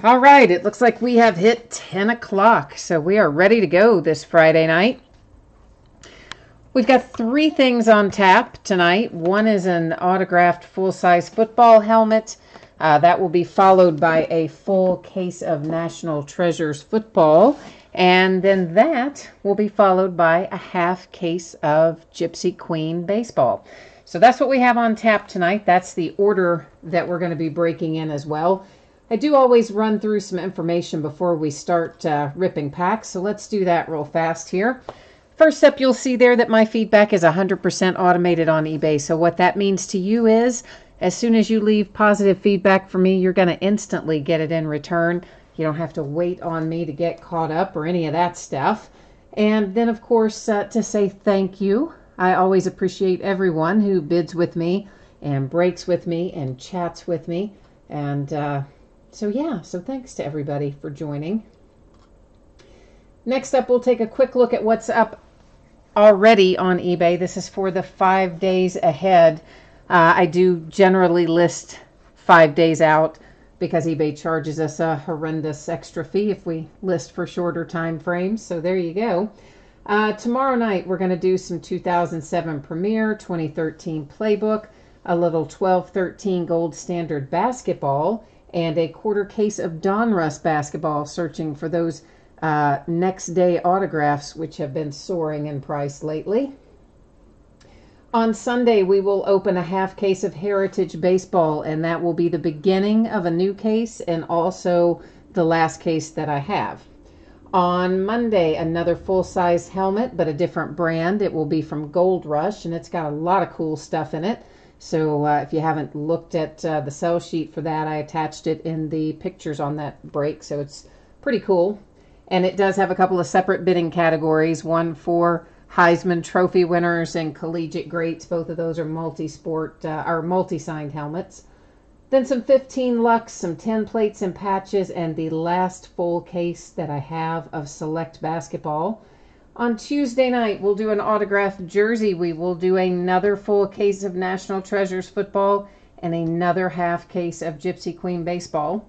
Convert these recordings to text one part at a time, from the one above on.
All right, it looks like we have hit 10 o'clock, so we are ready to go this Friday night. We've got three things on tap tonight. One is an autographed full-size football helmet. That will be followed by a full case of National Treasures football. And then that will be followed by a half case of Gypsy Queen baseball. So that's what we have on tap tonight. That's the order that we're going to be breaking in as well. I do always run through some information before we start ripping packs, so let's do that real fast here. First up, you'll see there that my feedback is 100% automated on eBay. So what that means to you is, as soon as you leave positive feedback for me, you're going to instantly get it in return. You don't have to wait on me to get caught up or any of that stuff. And then, of course, to say thank you. I always appreciate everyone who bids with me and breaks with me and chats with me. And so thanks to everybody for joining. Next up, we'll take a quick look at what's up already on eBay. This is for the 5 days ahead. I do generally list 5 days out because eBay charges us a horrendous extra fee if we list for shorter time frames. So there you go. Tomorrow night, we're going to do some 2007 Premier, 2013 Playbook, a little 12-13 Gold Standard basketball, and a quarter case of Donruss basketball, searching for those next day autographs, which have been soaring in price lately. On Sunday, we will open a half case of Heritage Baseball, and that will be the beginning of a new case and also the last case that I have. On Monday, another full-size helmet, but a different brand. It will be from Gold Rush, and it's got a lot of cool stuff in it. So if you haven't looked at the sell sheet for that, I attached it in the pictures on that break, so it's pretty cool. And it does have a couple of separate bidding categories, one for Heisman Trophy winners and collegiate greats. Both of those are multi-sport or multi-signed helmets. Then some 15 Lux, some 10 plates and patches, and the last full case that I have of select basketball. On Tuesday night, we'll do an autographed jersey. We will do another full case of National Treasures football and another half case of Gypsy Queen baseball.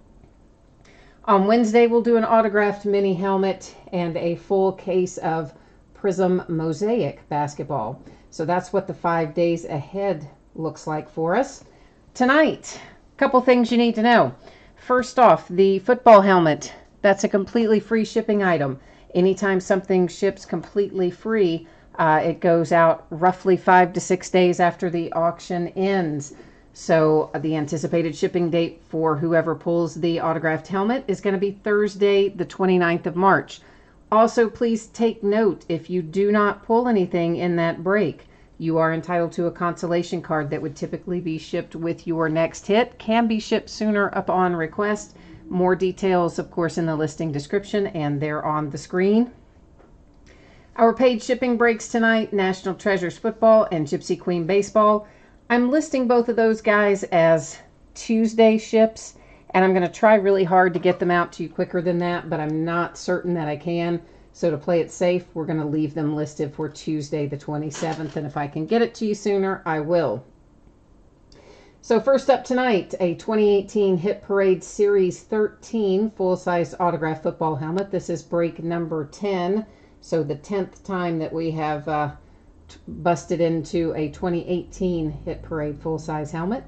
On Wednesday, we'll do an autographed mini helmet and a full case of Prism Mosaic basketball. So that's what the 5 days ahead looks like for us. Tonight, a couple things you need to know. First off, the football helmet. That's a completely free shipping item. Anytime something ships completely free, it goes out roughly 5 to 6 days after the auction ends. So the anticipated shipping date for whoever pulls the autographed helmet is going to be Thursday, the 29th of March. Also, please take note, if you do not pull anything in that break, you are entitled to a consolation card that would typically be shipped with your next hit. Can be shipped sooner upon request. More details, of course, in the listing description, and they're on the screen. Our paid shipping breaks tonight, National Treasures Football and Gypsy Queen Baseball. I'm listing both of those guys as Tuesday ships, and I'm going to try really hard to get them out to you quicker than that, but I'm not certain that I can. So to play it safe, we're going to leave them listed for Tuesday the 27th, and if I can get it to you sooner, I will. So first up tonight, a 2018 Hit Parade Series 13 full-size autographed football helmet. This is break number 10, so the 10th time that we have busted into a 2018 Hit Parade full-size helmet.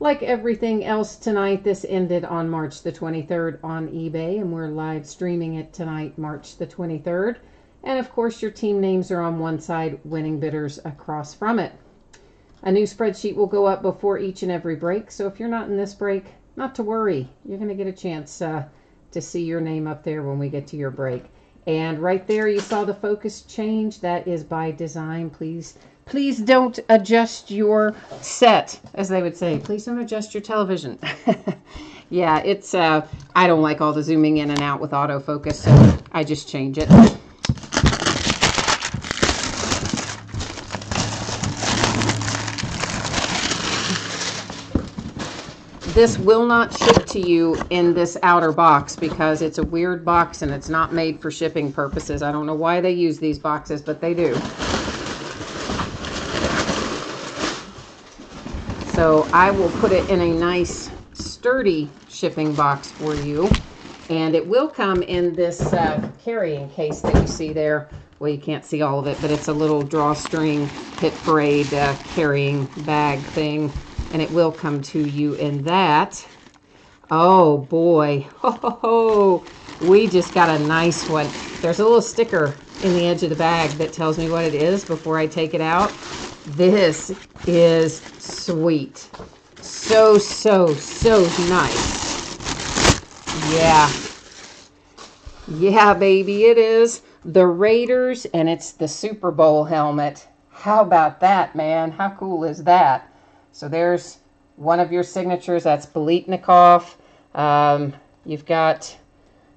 Like everything else tonight, this ended on March the 23rd on eBay, and we're live streaming it tonight, March the 23rd. And of course, your team names are on one side, winning bidders across from it. A new spreadsheet will go up before each and every break, so if you're not in this break, not to worry. You're going to get a chance to see your name up there when we get to your break. And right there, you saw the focus change. That is by design. Please don't adjust your set, as they would say. Please don't adjust your television. Yeah, it's, I don't like all the zooming in and out with autofocus, so I just change it. This will not ship to you in this outer box because it's a weird box and it's not made for shipping purposes. I don't know why they use these boxes, but they do. So I will put it in a nice sturdy shipping box for you. And it will come in this carrying case that you see there. Well, you can't see all of it, but it's a little drawstring Hit Parade carrying bag thing. And it will come to you in that. Oh, boy. Ho, ho, ho. We just got a nice one. There's a little sticker in the edge of the bag that tells me what it is before I take it out. This is sweet. So, so, so nice. Yeah. Yeah, baby, it is the Raiders, and it's the Super Bowl helmet. How about that, man? How cool is that? So there's one of your signatures. That's Biletnikoff. You've got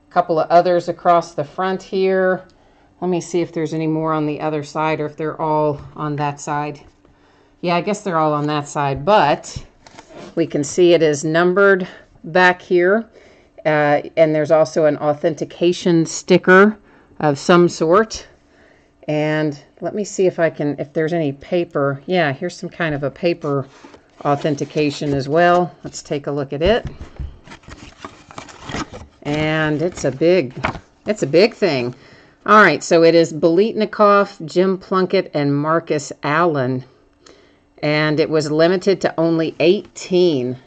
a couple of others across the front here. Let me see if there's any more on the other side or if they're all on that side. Yeah, I guess they're all on that side, but we can see it is numbered back here. And there's also an authentication sticker of some sort. And let me see if there's any paper. Yeah, here's some kind of a paper authentication as well. Let's take a look at it. And it's a big thing. All right, so it is Biletnikoff, Jim Plunkett, and Marcus Allen. And it was limited to only 18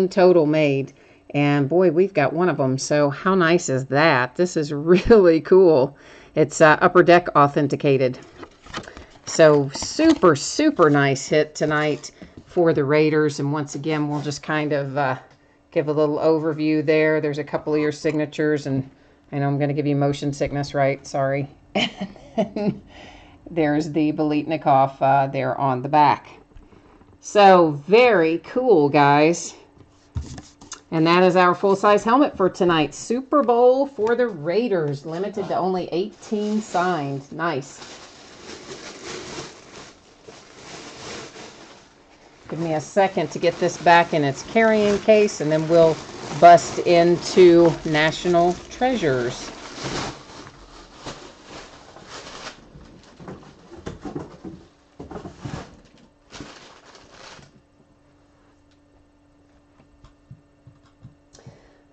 total made. And boy, we've got one of them. So how nice is that? This is really cool. It's Upper Deck authenticated. So super, super nice hit tonight for the Raiders. And once again, we'll just kind of give a little overview there. There's a couple of your signatures, and I know I'm going to give you motion sickness, right? Sorry. There's the Biletnikoff there on the back. So very cool, guys. And that is our full-size helmet for tonight. Super Bowl for the Raiders. Limited to only 18 signed. Nice. Give me a second to get this back in its carrying case, and then we'll bust into National Treasures.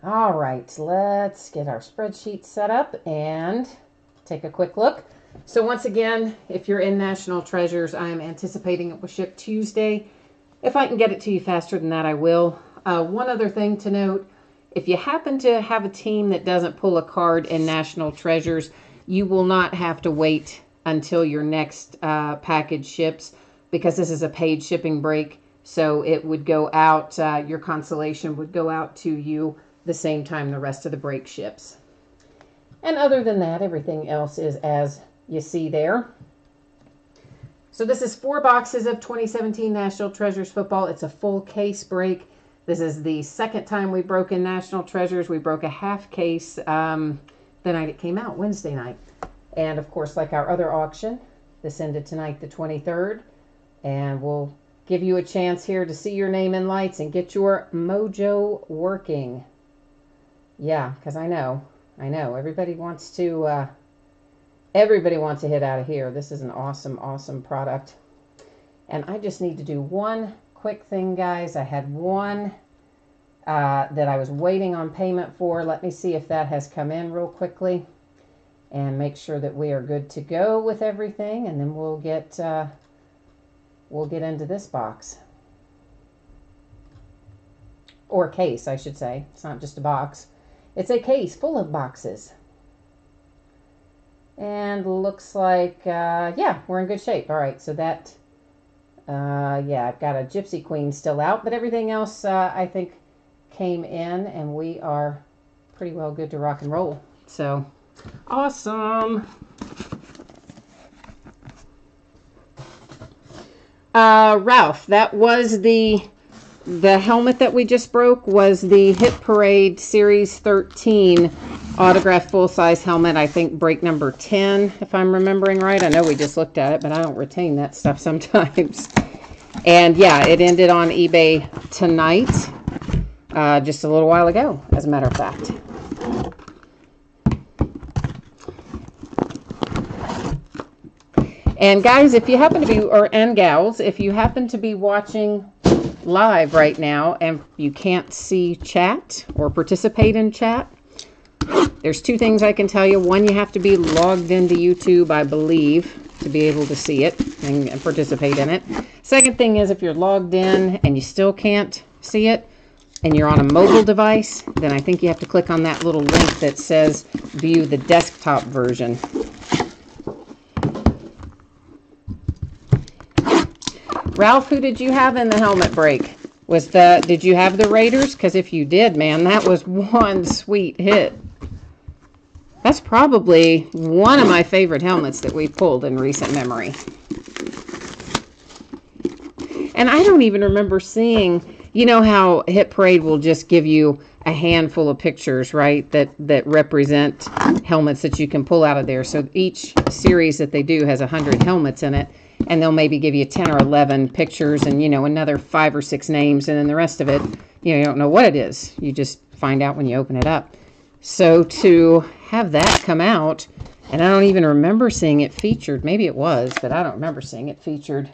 All right, let's get our spreadsheet set up and take a quick look. So once again, if you're in National Treasures, I am anticipating it will ship Tuesday. If I can get it to you faster than that, I will. One other thing to note, if you happen to have a team that doesn't pull a card in National Treasures, you will not have to wait until your next package ships, because this is a paid shipping break. So it would go out, your consolation would go out to you the same time the rest of the break ships. And other than that, everything else is as you see there. So this is 4 boxes of 2017 National Treasures football. It's a full case break. This is the second time we broke in National Treasures. We broke a half case the night it came out, Wednesday night. And of course, like our other auction, this ended tonight, the 23rd. And we'll give you a chance here to see your name in lights and get your mojo working. Yeah, because I know. Everybody wants to hit out of here. This is an awesome, awesome product. And I just need to do one quick thing, guys. I had one that I was waiting on payment for. Let me see if that has come in real quickly and make sure that we are good to go with everything. And then we'll get into this box. Or case, I should say. It's not just a box. It's a case full of boxes. And looks like, yeah, we're in good shape. All right, so that, yeah, I've got a Gypsy Queen still out, but everything else, I think, came in, and we are pretty well good to rock and roll. So, awesome. Ralph, that was the helmet that we just broke was the Hit Parade Series 13 autographed full-size helmet. I think break number 10, if I'm remembering right. I know we just looked at it, but I don't retain that stuff sometimes. And yeah, it ended on eBay tonight, just a little while ago, as a matter of fact. And guys, if you happen to be, and gals, if you happen to be watching live right now and you can't see chat or participate in chat, There's two things I can tell you. One, you have to be logged into YouTube, I believe, to be able to see it and participate in it. Second thing is, if you're logged in and you still can't see it and you're on a mobile device, then I think you have to click on that little link that says view the desktop version. Ralph, who did you have in the helmet break? Did you have the Raiders? Because if you did, man, that was one sweet hit. That's probably one of my favorite helmets that we've pulled in recent memory. And I don't even remember seeing, you know how Hit Parade will just give you a handful of pictures, right, that represent helmets that you can pull out of there. So each series that they do has 100 helmets in it, and they'll maybe give you 10 or 11 pictures and, you know, another 5 or 6 names, and then the rest of it, you don't know what it is. You just find out when you open it up. So to have that come out, and I don't even remember seeing it featured. Maybe it was, but I don't remember seeing it featured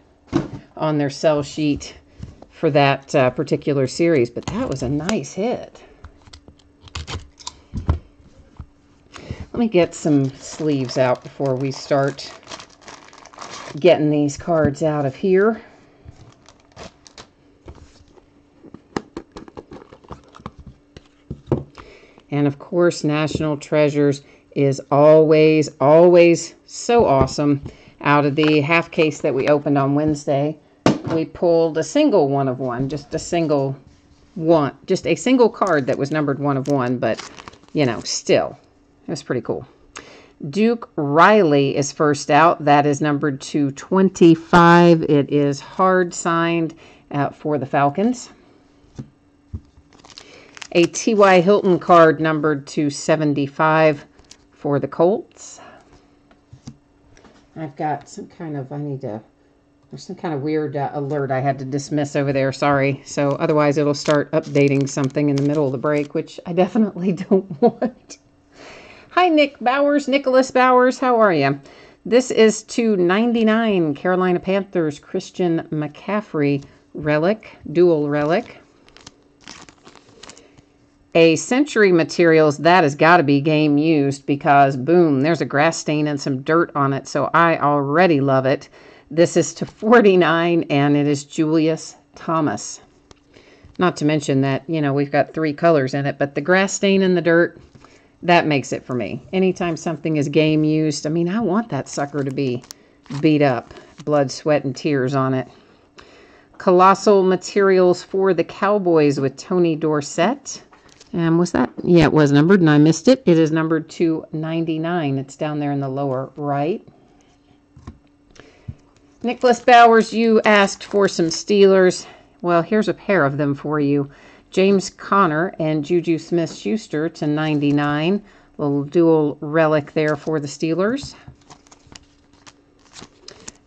on their sell sheet for that particular series. But that was a nice hit. Let me get some sleeves out before we start getting these cards out of here. And of course, National Treasures is always, always so awesome. Out of the half case that we opened on Wednesday, we pulled a single one of one, just a single card that was numbered 1 of 1, but, you know, still, it was pretty cool. Duke Riley is first out. That is numbered to 25. It is hard signed for the Falcons. A T.Y. Hilton card numbered to 75 for the Colts. I've got some kind of, there's some kind of weird alert I had to dismiss over there, sorry. So otherwise it'll start updating something in the middle of the break, which I definitely don't want. Hi, Nicholas Bowers, how are you? This is to 99 Carolina Panthers Christian McCaffrey relic, dual relic. A Century Materials, that has got to be game used because, boom, there's a grass stain and some dirt on it, so I already love it. This is to 49, and it is Julius Thomas. Not to mention that, you know, we've got 3 colors in it, but the grass stain and the dirt, that makes it for me. Anytime something is game used, I mean, I want that sucker to be beat up. Blood, sweat, and tears on it. Colossal Materials for the Cowboys with Tony Dorsett. And was that? Yeah, it was numbered, and I missed it. It is numbered to 99. It's down there in the lower right. Nicholas Bowers, you asked for some Steelers. Well, here's a pair of them for you. James Conner and Juju Smith-Schuster to 99. Little dual relic there for the Steelers.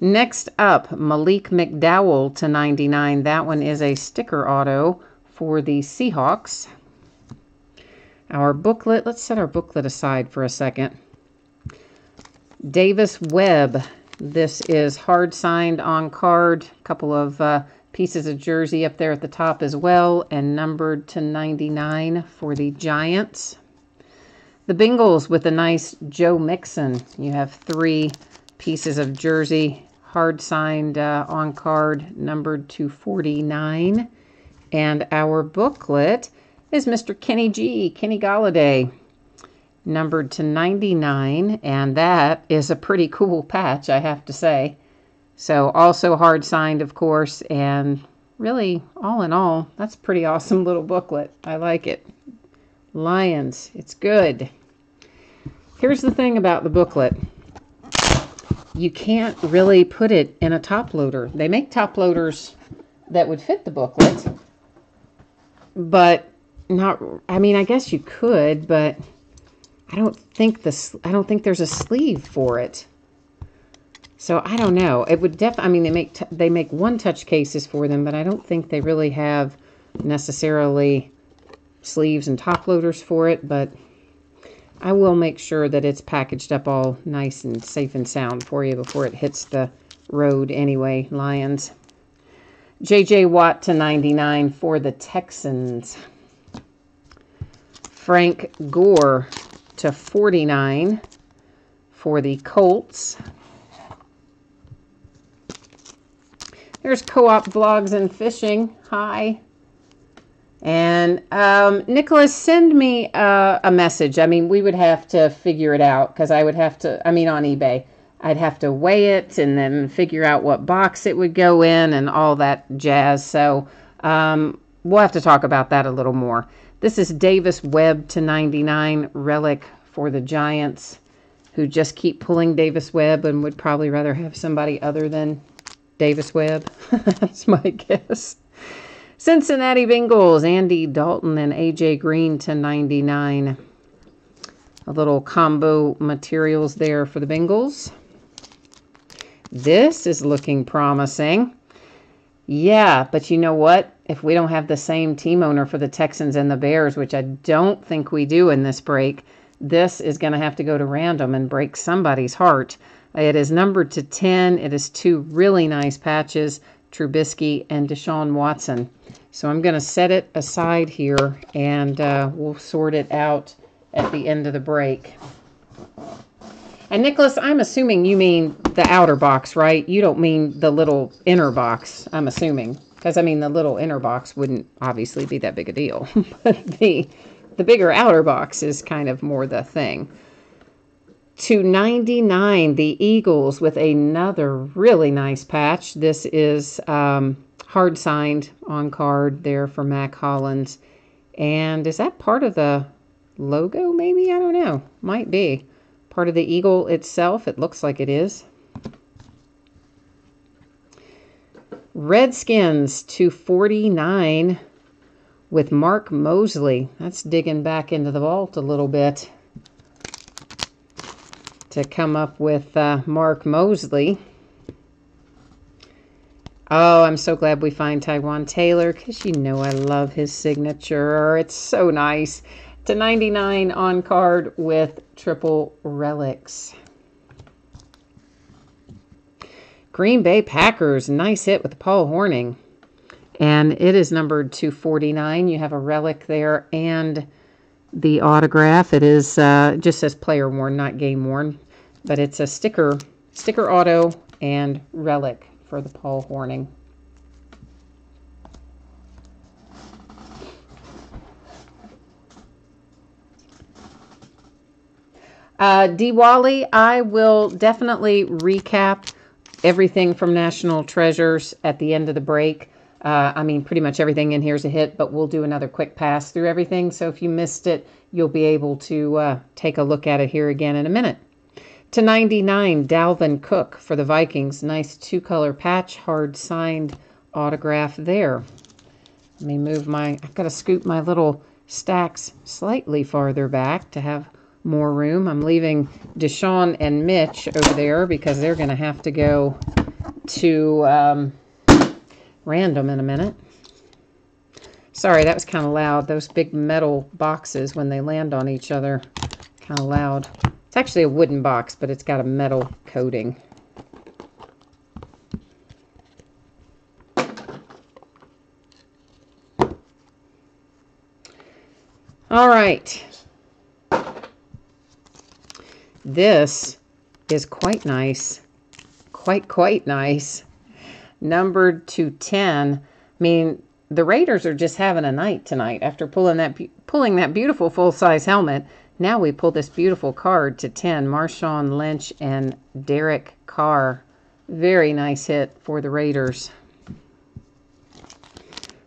Next up, Malik McDowell to 99. That one is a sticker auto for the Seahawks. Our booklet, let's set our booklet aside for a second. Davis Webb. This is hard signed on card. A couple of pieces of jersey up there at the top as well, and numbered to 99 for the Giants. The Bengals with a nice Joe Mixon. You have 3 pieces of jersey, hard signed on card, numbered to 49. And our booklet is Mr. Kenny G, Kenny Golladay, numbered to 99, and that is a pretty cool patch, I have to say. So also hard signed, of course, and really, all in all, that's a pretty awesome little booklet. I like it. Lions, it's good. Here's the thing about the booklet. You can't really put it in a top loader. They make top loaders that would fit the booklet, but not, I mean, I guess you could, but I don't think there's a sleeve for it. So I don't know. It would I mean, they make one-touch cases for them, but I don't think they really have necessarily sleeves and top loaders for it, but I will make sure that it's packaged up all nice and safe and sound for you before it hits the road anyway, Lions. J.J. Watt to 99 for the Texans. Frank Gore to 49 for the Colts. There's Co-op Vlogs and Fishing. Hi. And Nicholas, send me a message. I mean, we would have to figure it out because I would have to, I mean, on eBay, I'd have to weigh it and then figure out what box it would go in and all that jazz. So we'll have to talk about that a little more. This is Davis Webb to 99 relic for the Giants, who just keep pulling Davis Webb and would probably rather have somebody other than Davis Webb. That's my guess. Cincinnati Bengals, Andy Dalton and AJ Green to 99. A little combo materials there for the Bengals. This is looking promising. Yeah, but you know what? If we don't have the same team owner for the Texans and the Bears, which I don't think we do in this break, this is going to have to go to random and break somebody's heart. It is numbered to 10. It is 2 really nice patches, Trubisky and Deshaun Watson. So I'm going to set it aside here, and we'll sort it out at the end of the break. And Nicholas, I'm assuming you mean the outer box, right? You don't mean the little inner box, I'm assuming. Because, I mean, the little inner box wouldn't obviously be that big a deal. But the bigger outer box is kind of more the thing. To 99, the Eagles with another really nice patch. This is hard signed on card there for Mac Hollins. And is that part of the logo maybe? I don't know. Might be. Part of the Eagle itself. It looks like it is. Redskins to 49 with Mark Mosley. That's digging back into the vault a little bit to come up with Mark Mosley. Oh, I'm so glad we find Taiwan Taylor because you know I love his signature. It's so nice. To 99 on card with triple relics. Green Bay Packers, nice hit with Paul Hornung. And it is numbered to 49. You have a relic there and the autograph. It is just says player worn, not game worn. But it's a sticker auto and relic for the Paul Hornung. Diwali, I will definitely recap everything from National Treasures at the end of the break. I mean, pretty much everything in here is a hit, but we'll do another quick pass through everything. So if you missed it, you'll be able to take a look at it here again in a minute. To 99, Dalvin Cook for the Vikings. Nice 2-color patch, hard signed autograph there. Let me move I've got to scoop my little stacks slightly farther back to have more room. I'm leaving Deshaun and Mitch over there because they're going to have to go to random in a minute. Sorry, that was kind of loud. Those big metal boxes, when they land on each other, kind of loud. It's actually a wooden box, but it's got a metal coating. All right. This is quite nice. Quite nice. Numbered to 10. I mean, the Raiders are just having a night tonight after pulling that beautiful full-size helmet. Now we pull this beautiful card to 10. Marshawn Lynch and Derek Carr. Very nice hit for the Raiders.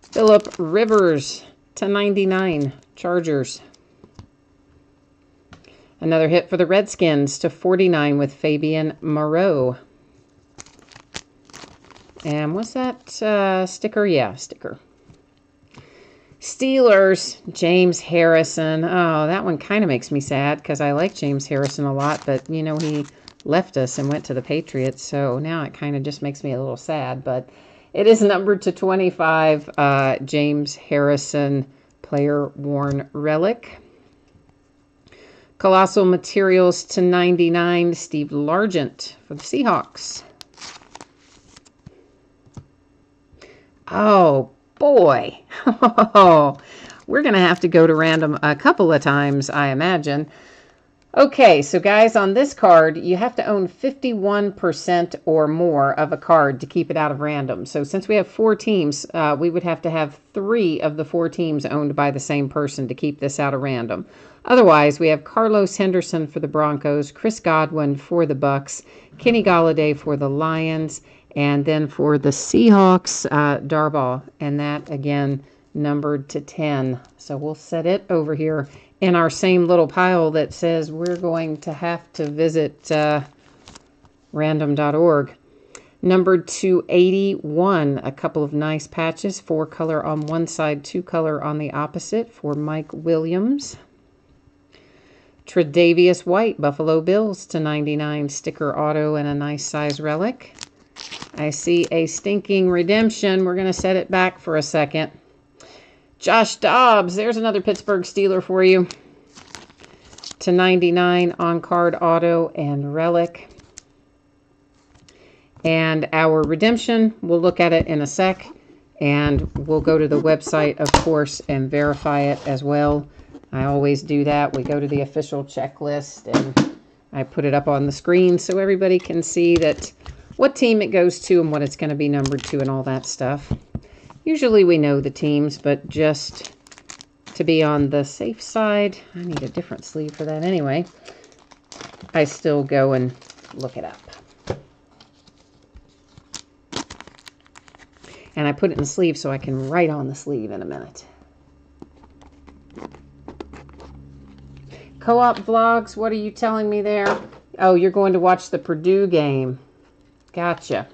Phillip Rivers to 99. Chargers. Another hit for the Redskins to 49 with Fabian Moreau. And what's that sticker? Yeah, sticker. Steelers, James Harrison. Oh, that one kind of makes me sad because I like James Harrison a lot, but, you know, he left us and went to the Patriots, so now it kind of just makes me a little sad. But it is numbered to 25, James Harrison, player-worn relic. Colossal Materials to 99, Steve Largent for the Seahawks. Oh, boy. We're going to have to go to random a couple of times, I imagine. Okay, so guys, on this card, you have to own 51% or more of a card to keep it out of random. So since we have 4 teams, we would have to have 3 of the 4 teams owned by the same person to keep this out of random. Otherwise, we have Carlos Henderson for the Broncos, Chris Godwin for the Bucks, Kenny Golladay for the Lions, and then for the Seahawks, Darbaugh, and that, again, numbered to 10. So we'll set it over here in our same little pile that says we're going to have to visit random.org. Numbered to 81, a couple of nice patches, 4 color on one side, 2 color on the opposite for Mike Williams. Tre'Davious White, Buffalo Bills to 99, sticker auto and a nice size relic. I see a stinking redemption. We're going to set it back for a second. Josh Dobbs, there's another Pittsburgh Steeler for you. To 99 on card auto and relic. And our redemption, we'll look at it in a sec. And we'll go to the website, of course, and verify it as well. I always do that. We go to the official checklist and I put it up on the screen so everybody can see that what team it goes to and what it's going to be numbered to and all that stuff. Usually we know the teams, but just to be on the safe side, I need a different sleeve for that anyway. I still go and look it up. And I put it in the sleeve so I can write on the sleeve in a minute. Co-op vlogs, what are you telling me there? Oh, you're going to watch the Purdue game. Gotcha.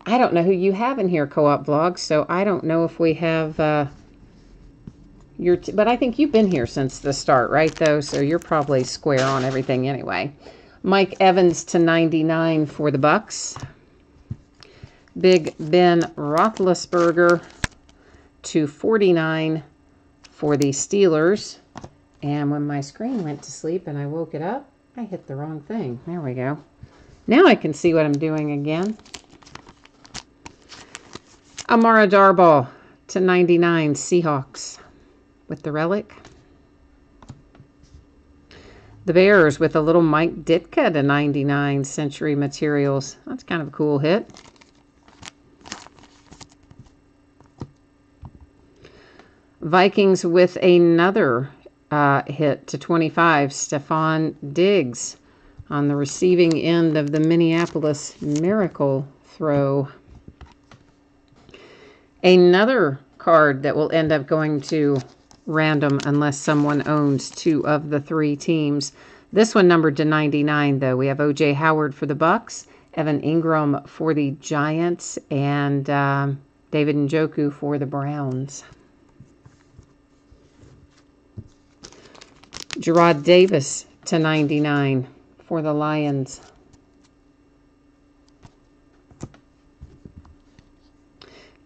I don't know who you have in here, Co-op vlogs, so I don't know if we have but I think you've been here since the start, right, though? So you're probably square on everything anyway. Mike Evans to 99 for the Bucks. Big Ben Roethlisberger to 49 for the Steelers. And when my screen went to sleep and I woke it up, I hit the wrong thing. There we go. Now I can see what I'm doing again. Amara Darbaugh to 99, Seahawks with the relic. The Bears with a little Mike Ditka to 99, Century Materials. That's kind of a cool hit. Vikings with another hit to 25, Stephon Diggs on the receiving end of the Minneapolis Miracle throw. Another card that will end up going to random unless someone owns 2 of the 3 teams. This one numbered to 99, though. We have O.J. Howard for the Bucks, Evan Ingram for the Giants, and David Njoku for the Browns. Gerard Davis to 99 for the Lions.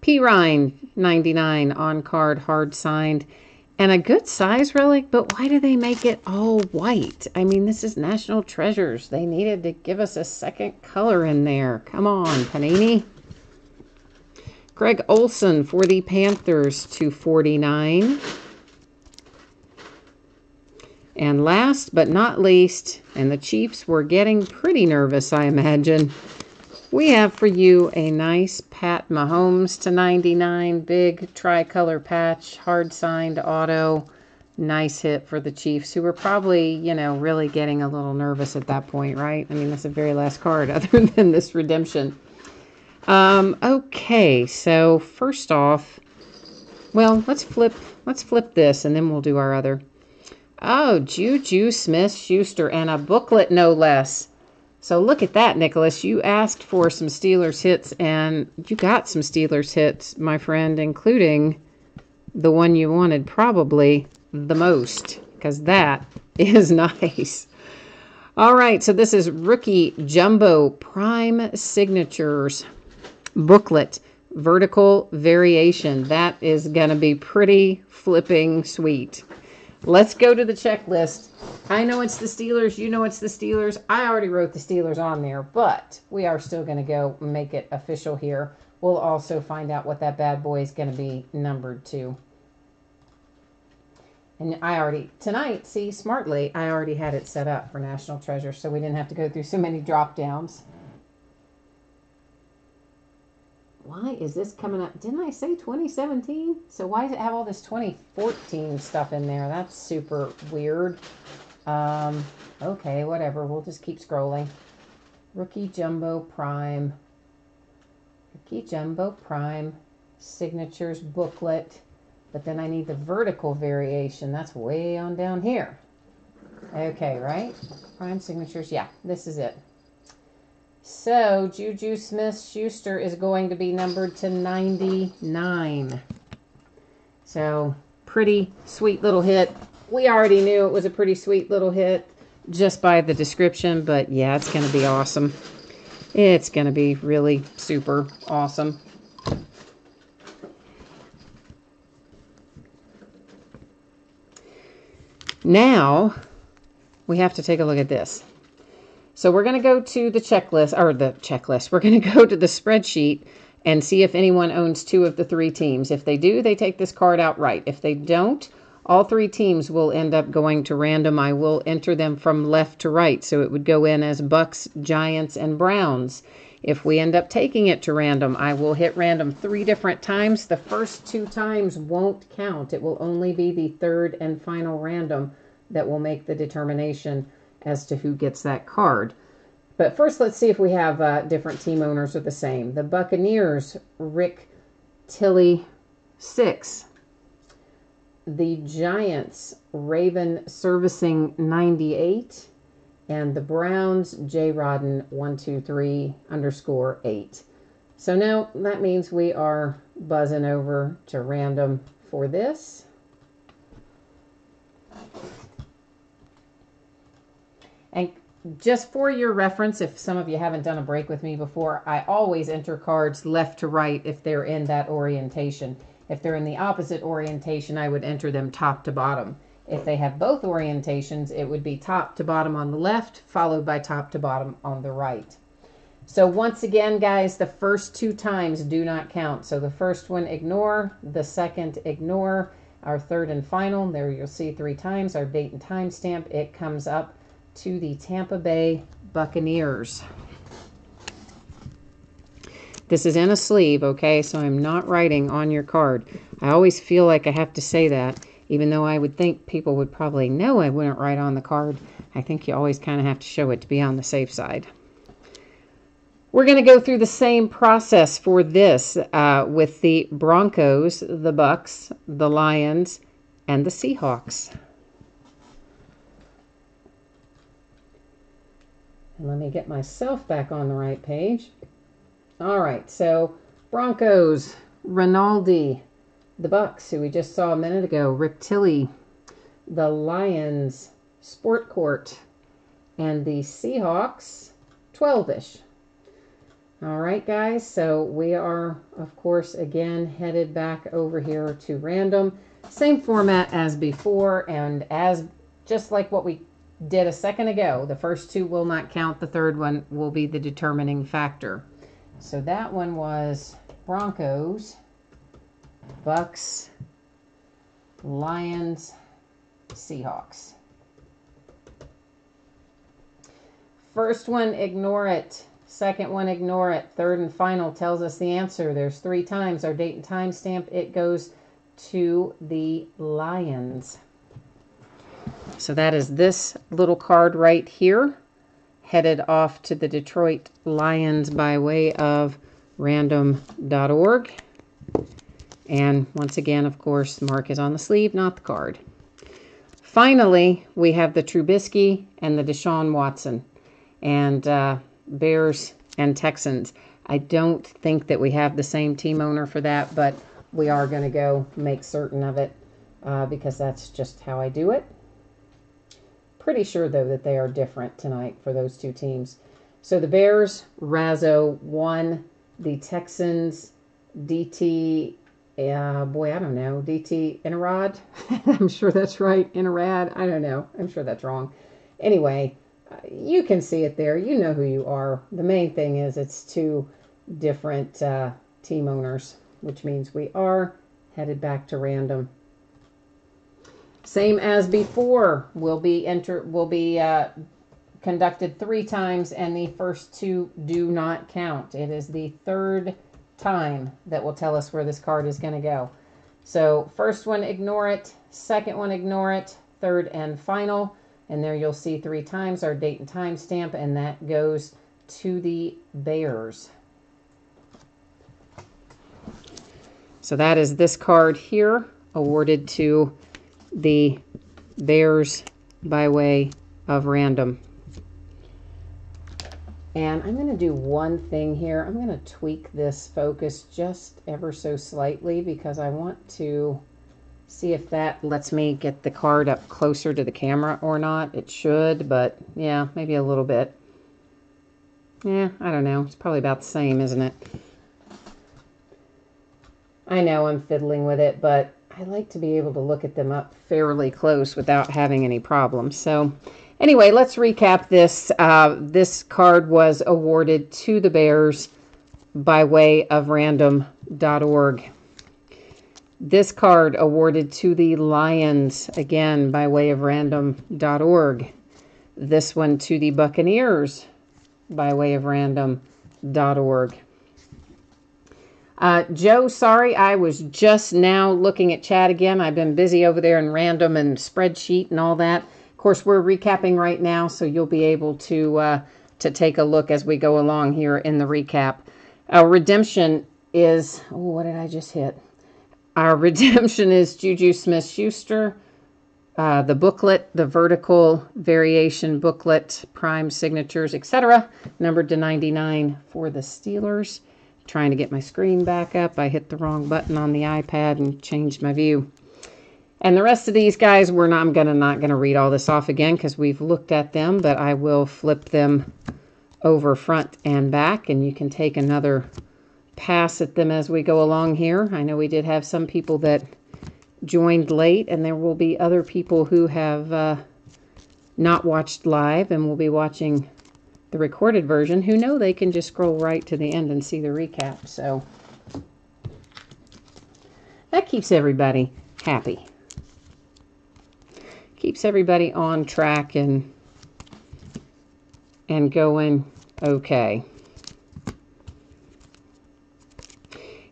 P. Ryan, 99, on-card, hard-signed, and a good size relic, but why do they make it all white? I mean, this is National Treasures. They needed to give us a second color in there. Come on, Panini. Greg Olsen for the Panthers to 49. And last but not least, and the Chiefs were getting pretty nervous, I imagine, we have for you a nice Pat Mahomes to 99, big tricolor patch, hard signed auto. Nice hit for the Chiefs, who were probably, you know, really getting a little nervous at that point, right? I mean, that's the very last card other than this redemption. Okay, so first off, well, let's flip this and then we'll do our other. Oh, Juju Smith-Schuster, and a booklet no less. So look at that, Nicholas. You asked for some Steelers hits, and you got some Steelers hits, my friend, including the one you wanted probably the most, because that is nice. All right, so this is Rookie Jumbo Prime Signatures booklet, vertical variation. That is going to be pretty flipping sweet. Let's go to the checklist. I know it's the Steelers. You know it's the Steelers. I already wrote the Steelers on there, but we are still going to go make it official here. We'll also find out what that bad boy is going to be numbered to. And I already, tonight, see, smartly, I already had it set up for National Treasure, so we didn't have to go through so many drop downs. Why is this coming up? Didn't I say 2017? So why does it have all this 2014 stuff in there? That's super weird. Okay, whatever. We'll just keep scrolling. Rookie Jumbo Prime. Rookie Jumbo Prime. Signatures booklet. But then I need the vertical variation. That's way on down here. Okay, right? Prime signatures. Yeah, this is it. So, Juju Smith-Schuster is going to be numbered to 99. So, pretty sweet little hit. We already knew it was a pretty sweet little hit just by the description, but yeah, it's going to be awesome. It's going to be really super awesome. Now, we have to take a look at this. So we're going to go to the checklist, or the checklist. We're going to go to the spreadsheet and see if anyone owns 2 of the 3 teams. If they do, they take this card outright. If they don't, all 3 teams will end up going to random. I will enter them from left to right, so it would go in as Bucks, Giants, and Browns. If we end up taking it to random, I will hit random 3 different times. The first 2 times won't count. It will only be the 3rd and final random that will make the determination as to who gets that card. But first, let's see if we have different team owners are the same. The Buccaneers, Rick Tilley, 6. The Giants, Raven Servicing, 98. And the Browns, J. Rodden, 123_8. So now that means we are buzzing over to random for this. And just for your reference, if some of you haven't done a break with me before, I always enter cards left to right if they're in that orientation. If they're in the opposite orientation, I would enter them top to bottom. If they have both orientations, it would be top to bottom on the left, followed by top to bottom on the right. So once again, guys, the first 2 times do not count. So the first one, ignore. The second, ignore. Our 3rd and final, there you'll see 3 times. Our date and time stamp, it comes up to the Tampa Bay Buccaneers. This is in a sleeve, okay? So I'm not writing on your card. I always feel like I have to say that, even though I would think people would probably know I wouldn't write on the card. I think you always kind of have to show it to be on the safe side. We're going to go through the same process for this with the Broncos, the Bucks, the Lions, and the Seahawks. And let me get myself back on the right page. All right, so Broncos, Rinaldi. The Bucks, who we just saw a minute ago, Rick Tilley. The Lions, Sport Court. And the Seahawks, 12-ish. All right, guys, so we are, of course, again, headed back over here to random. Same format as before, and as just like what we did a second ago, the first 2 will not count. The 3rd one will be the determining factor. So that one was Broncos, Bucks, Lions, Seahawks. First one, ignore it. Second one, ignore it. 3rd and final tells us the answer. There's 3 times. Our date and time stamp, it goes to the Lions. So that is this little card right here, headed off to the Detroit Lions by way of random.org. And once again, of course, the mark is on the sleeve, not the card. Finally, we have the Trubisky and the Deshaun Watson. And Bears and Texans. I don't think that we have the same team owner for that, but we are going to go make certain of it because that's just how I do it. Pretty sure, though, that they are different tonight for those 2 teams. So the Bears, Razzo, 1. The Texans, DT, boy, I don't know, DT Inarad. I'm sure that's right. Inarad. I don't know. I'm sure that's wrong. Anyway, you can see it there. You know who you are. The main thing is it's 2 different team owners, which means we are headed back to random. Same as before, will be conducted 3 times, and the first 2 do not count. It is the third time that will tell us where this card is going to go. So first one, ignore it. Second one, ignore it. Third and final. And there you'll see 3 times our date and time stamp, and that goes to the Bears. So that is this card here, awarded to the Bears by way of random. And I'm going to do one thing here. I'm going to tweak this focus just ever so slightly because I want to see if that lets me get the card up closer to the camera or not. It should, but yeah, maybe a little bit. Yeah, I don't know. It's probably about the same, isn't it? I know I'm fiddling with it, but I like to be able to look at them up fairly close without having any problems. So anyway, let's recap this. This card was awarded to the Bears by way of random.org. This card awarded to the Lions, again, by way of random.org. This one to the Buccaneers by way of random.org. Joe, sorry, I was just now looking at chat again. I've been busy over there in random and spreadsheet and all that. Of course, we're recapping right now, so you'll be able to take a look as we go along here in the recap. Our redemption is, oh, what did I just hit? Our redemption is Juju Smith-Schuster, the booklet, the vertical variation booklet, prime signatures, etc., numbered to 99 for the Steelers. Trying to get my screen back up. I hit the wrong button on the iPad and changed my view. And the rest of these guys, I'm not gonna read all this off again because we've looked at them, but I will flip them over front and back, and you can take another pass at them as we go along here. I know we did have some people that joined late, and there will be other people who have not watched live and will be watching the recorded version, who know they can just scroll right to the end and see the recap. So that keeps everybody happy. Keeps everybody on track and going okay.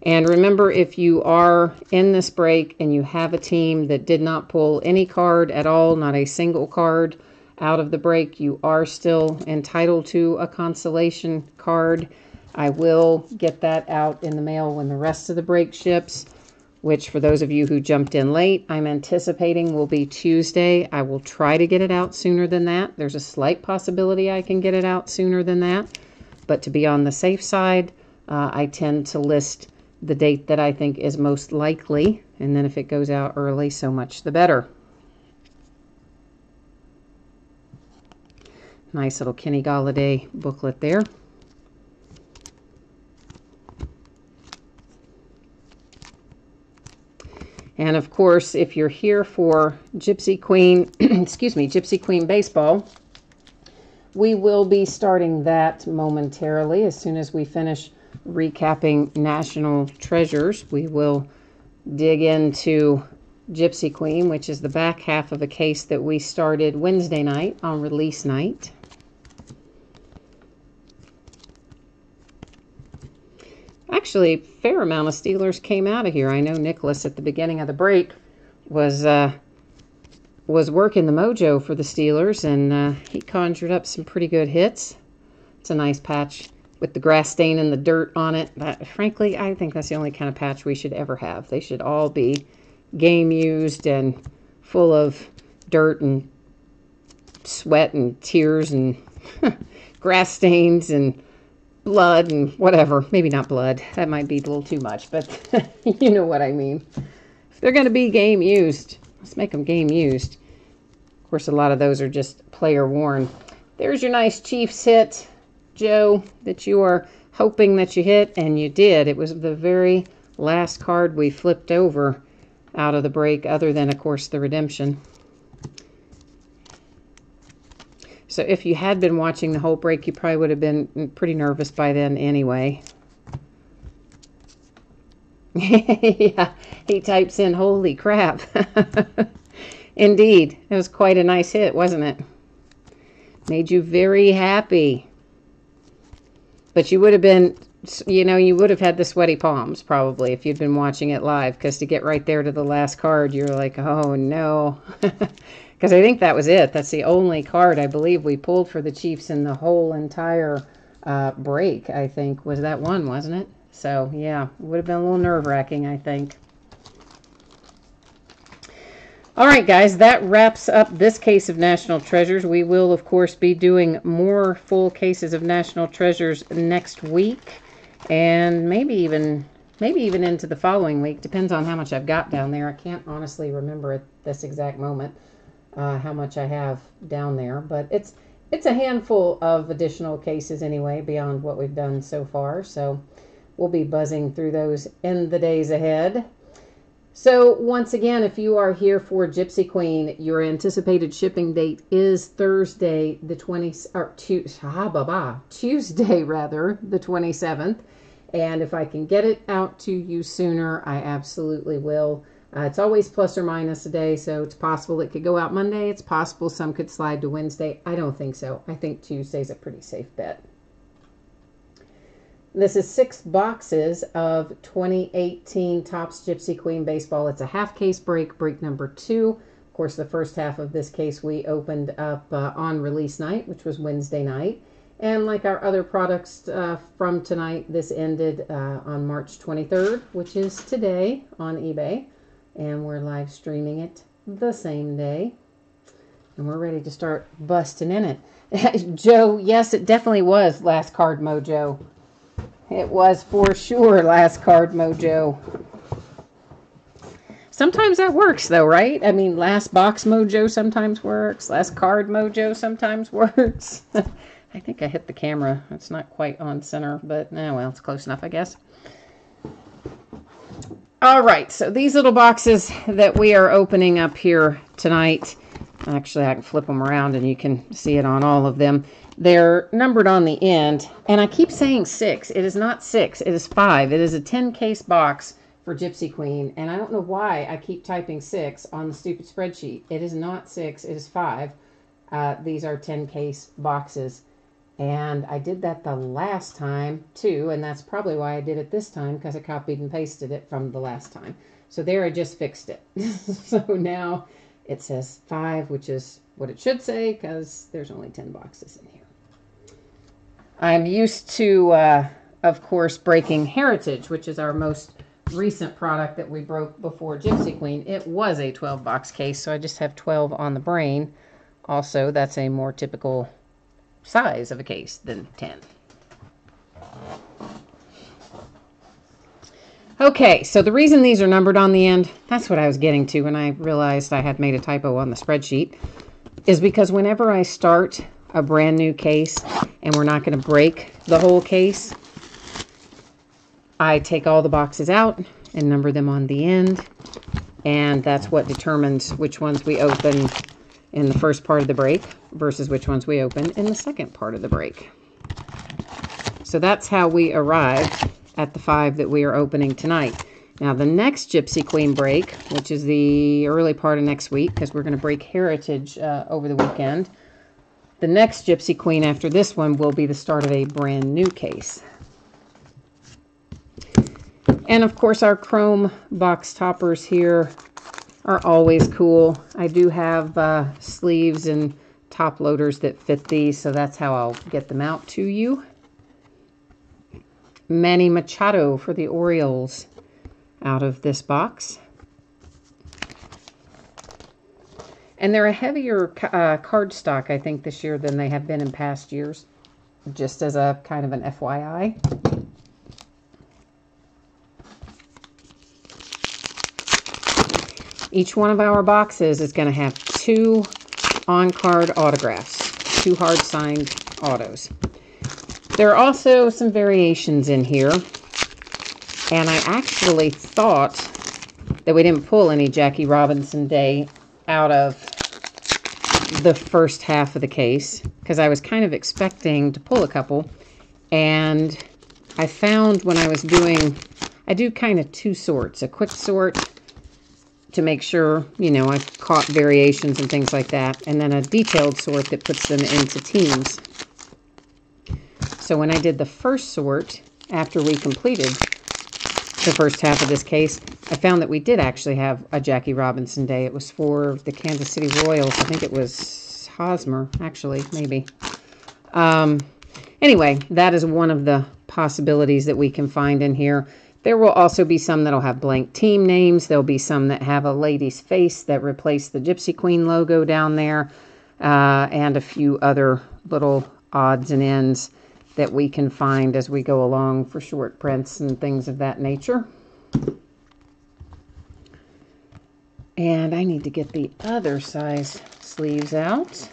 And remember, if you are in this break and you have a team that did not pull any card at all, not a single card out of the break, you are still entitled to a consolation card. I will get that out in the mail when the rest of the break ships, which for those of you who jumped in late, I'm anticipating will be Tuesday. I will try to get it out sooner than that. There's a slight possibility I can get it out sooner than that, but to be on the safe side, I tend to list the date that I think is most likely, and then if it goes out early, so much the better. Nice little Kenny Golladay booklet there. And of course, if you're here for Gypsy Queen, excuse me, Gypsy Queen Baseball, we will be starting that momentarily. As soon as we finish recapping National Treasures, we will dig into Gypsy Queen, which is the back half of a case that we started Wednesday night on release night. Actually, a fair amount of Steelers came out of here. I know Nicholas at the beginning of the break was working the mojo for the Steelers, and he conjured up some pretty good hits. It's a nice patch with the grass stain and the dirt on it. Frankly, I think that's the only kind of patch we should ever have. They should all be game used and full of dirt and sweat and tears and grass stains and blood and whatever. Maybe not blood. That might be a little too much, but you know what I mean. If they're going to be game used, let's make them game used. Of course, a lot of those are just player worn. There's your nice Chiefs hit, Joe, that you are hoping that you hit, and you did. It was the very last card we flipped over out of the break, other than, of course, the redemption. So if you had been watching the whole break, you probably would have been pretty nervous by then anyway. Yeah, he types in, holy crap. Indeed. It was quite a nice hit, wasn't it? Made you very happy. But you would have been, you know, you would have had the sweaty palms probably if you'd been watching it live, because to get right there to the last card, you're like, oh no. Because I think that was it. That's the only card I believe we pulled for the Chiefs in the whole entire break, I think. Was that one, wasn't it? So, yeah, it would have been a little nerve-wracking, I think. All right, guys, that wraps up this case of National Treasures. We will, of course, be doing more full cases of National Treasures next week, and maybe even into the following week. Depends on how much I've got down there. I can't honestly remember at this exact moment how much I have down there, but it's a handful of additional cases anyway beyond what we've done so far. So we'll be buzzing through those in the days ahead. So once again, if you are here for Gypsy Queen, your anticipated shipping date is Thursday, the Tuesday rather, the 27th. And if I can get it out to you sooner, I absolutely will. It's always plus or minus a day, so it's possible it could go out Monday. It's possible some could slide to Wednesday. I don't think so. I think Tuesday's a pretty safe bet. This is 6 boxes of 2018 Topps Gypsy Queen Baseball. It's a half case break, break number 2. Of course, the first half of this case we opened up on release night, which was Wednesday night. And like our other products from tonight, this ended on March 23rd, which is today on eBay. And we're live streaming it the same day. And we're ready to start busting in it. Joe, yes, it definitely was Last Card Mojo. It was for sure Last Card Mojo. Sometimes that works though, right? I mean, Last Box Mojo sometimes works. Last Card Mojo sometimes works. I think I hit the camera. It's not quite on center, but well, it's close enough, I guess. All right, so these little boxes that we are opening up here tonight, actually I can flip them around and you can see it on all of them. They're numbered on the end, and I keep saying 6. It is not 6. It is 5. It is a 10-case box for Gypsy Queen, and I don't know why I keep typing 6 on the stupid spreadsheet. It is not 6. It is 5. These are 10-case boxes, and I did that the last time, too, and that's probably why I did it this time, because I copied and pasted it from the last time. So there, I just fixed it. So now it says 5, which is what it should say, because there's only 10 boxes in here. I'm used to, of course, breaking Heritage, which is our most recent product that we broke before Gypsy Queen. It was a 12-box case, so I just have 12 on the brain. Also, that's a more typical size of a case than 10. Okay, so the reason these are numbered on the end, that's what I was getting to when I realized I had made a typo on the spreadsheet, is because whenever I start a brand new case and we're not going to break the whole case, I take all the boxes out and number them on the end, and that's what determines which ones we open in the first part of the break versus which ones we open in the second part of the break. So that's how we arrived at the 5 that we are opening tonight. Now the next Gypsy Queen break, which is the early part of next week, because we're going to break Heritage over the weekend, the next Gypsy Queen after this one will be the start of a brand new case. And of course our chrome box toppers here are always cool. I do have sleeves and top loaders that fit these, so that's how I'll get them out to you. Manny Machado for the Orioles out of this box. And they're a heavier card stock, I think, this year than they have been in past years, just as a kind of an FYI. Each one of our boxes is going to have 2 on-card autographs, 2 hard-signed autos. There are also some variations in here, and I actually thought that we didn't pull any Jackie Robinson Day out of the first half of the case, because I was kind of expecting to pull a couple, and I found when I was doing, I do kind of 2 sorts, a quick sort to make sure, you know, I've caught variations and things like that. And then a detailed sort that puts them into teams. So when I did the first sort, after we completed the first half of this case, I found that we did actually have a Jackie Robinson Day. It was for the Kansas City Royals. I think it was Hosmer, actually, maybe. Anyway, that is one of the possibilities that we can find in here. There will also be some that'll have blank team names. There'll be some that have a lady's face that replace the Gypsy Queen logo down there, and a few other little odds and ends that we can find as we go along for short prints and things of that nature. And I need to get the other size sleeves out.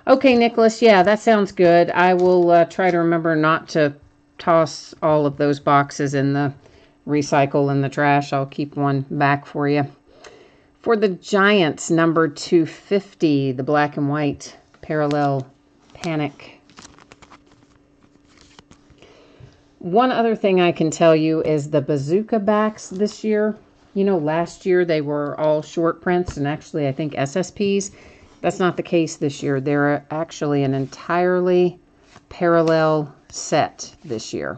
Okay, Nicholas, yeah, that sounds good. I will try to remember not to toss all of those boxes in the recycle and the trash. I'll keep one back for you. For the Giants, number 250, the black and white parallel panic. One other thing I can tell you is the bazooka backs this year. You know, last year they were all short prints and actually I think SSPs. That's not the case this year. They're actually an entirely parallel set this year.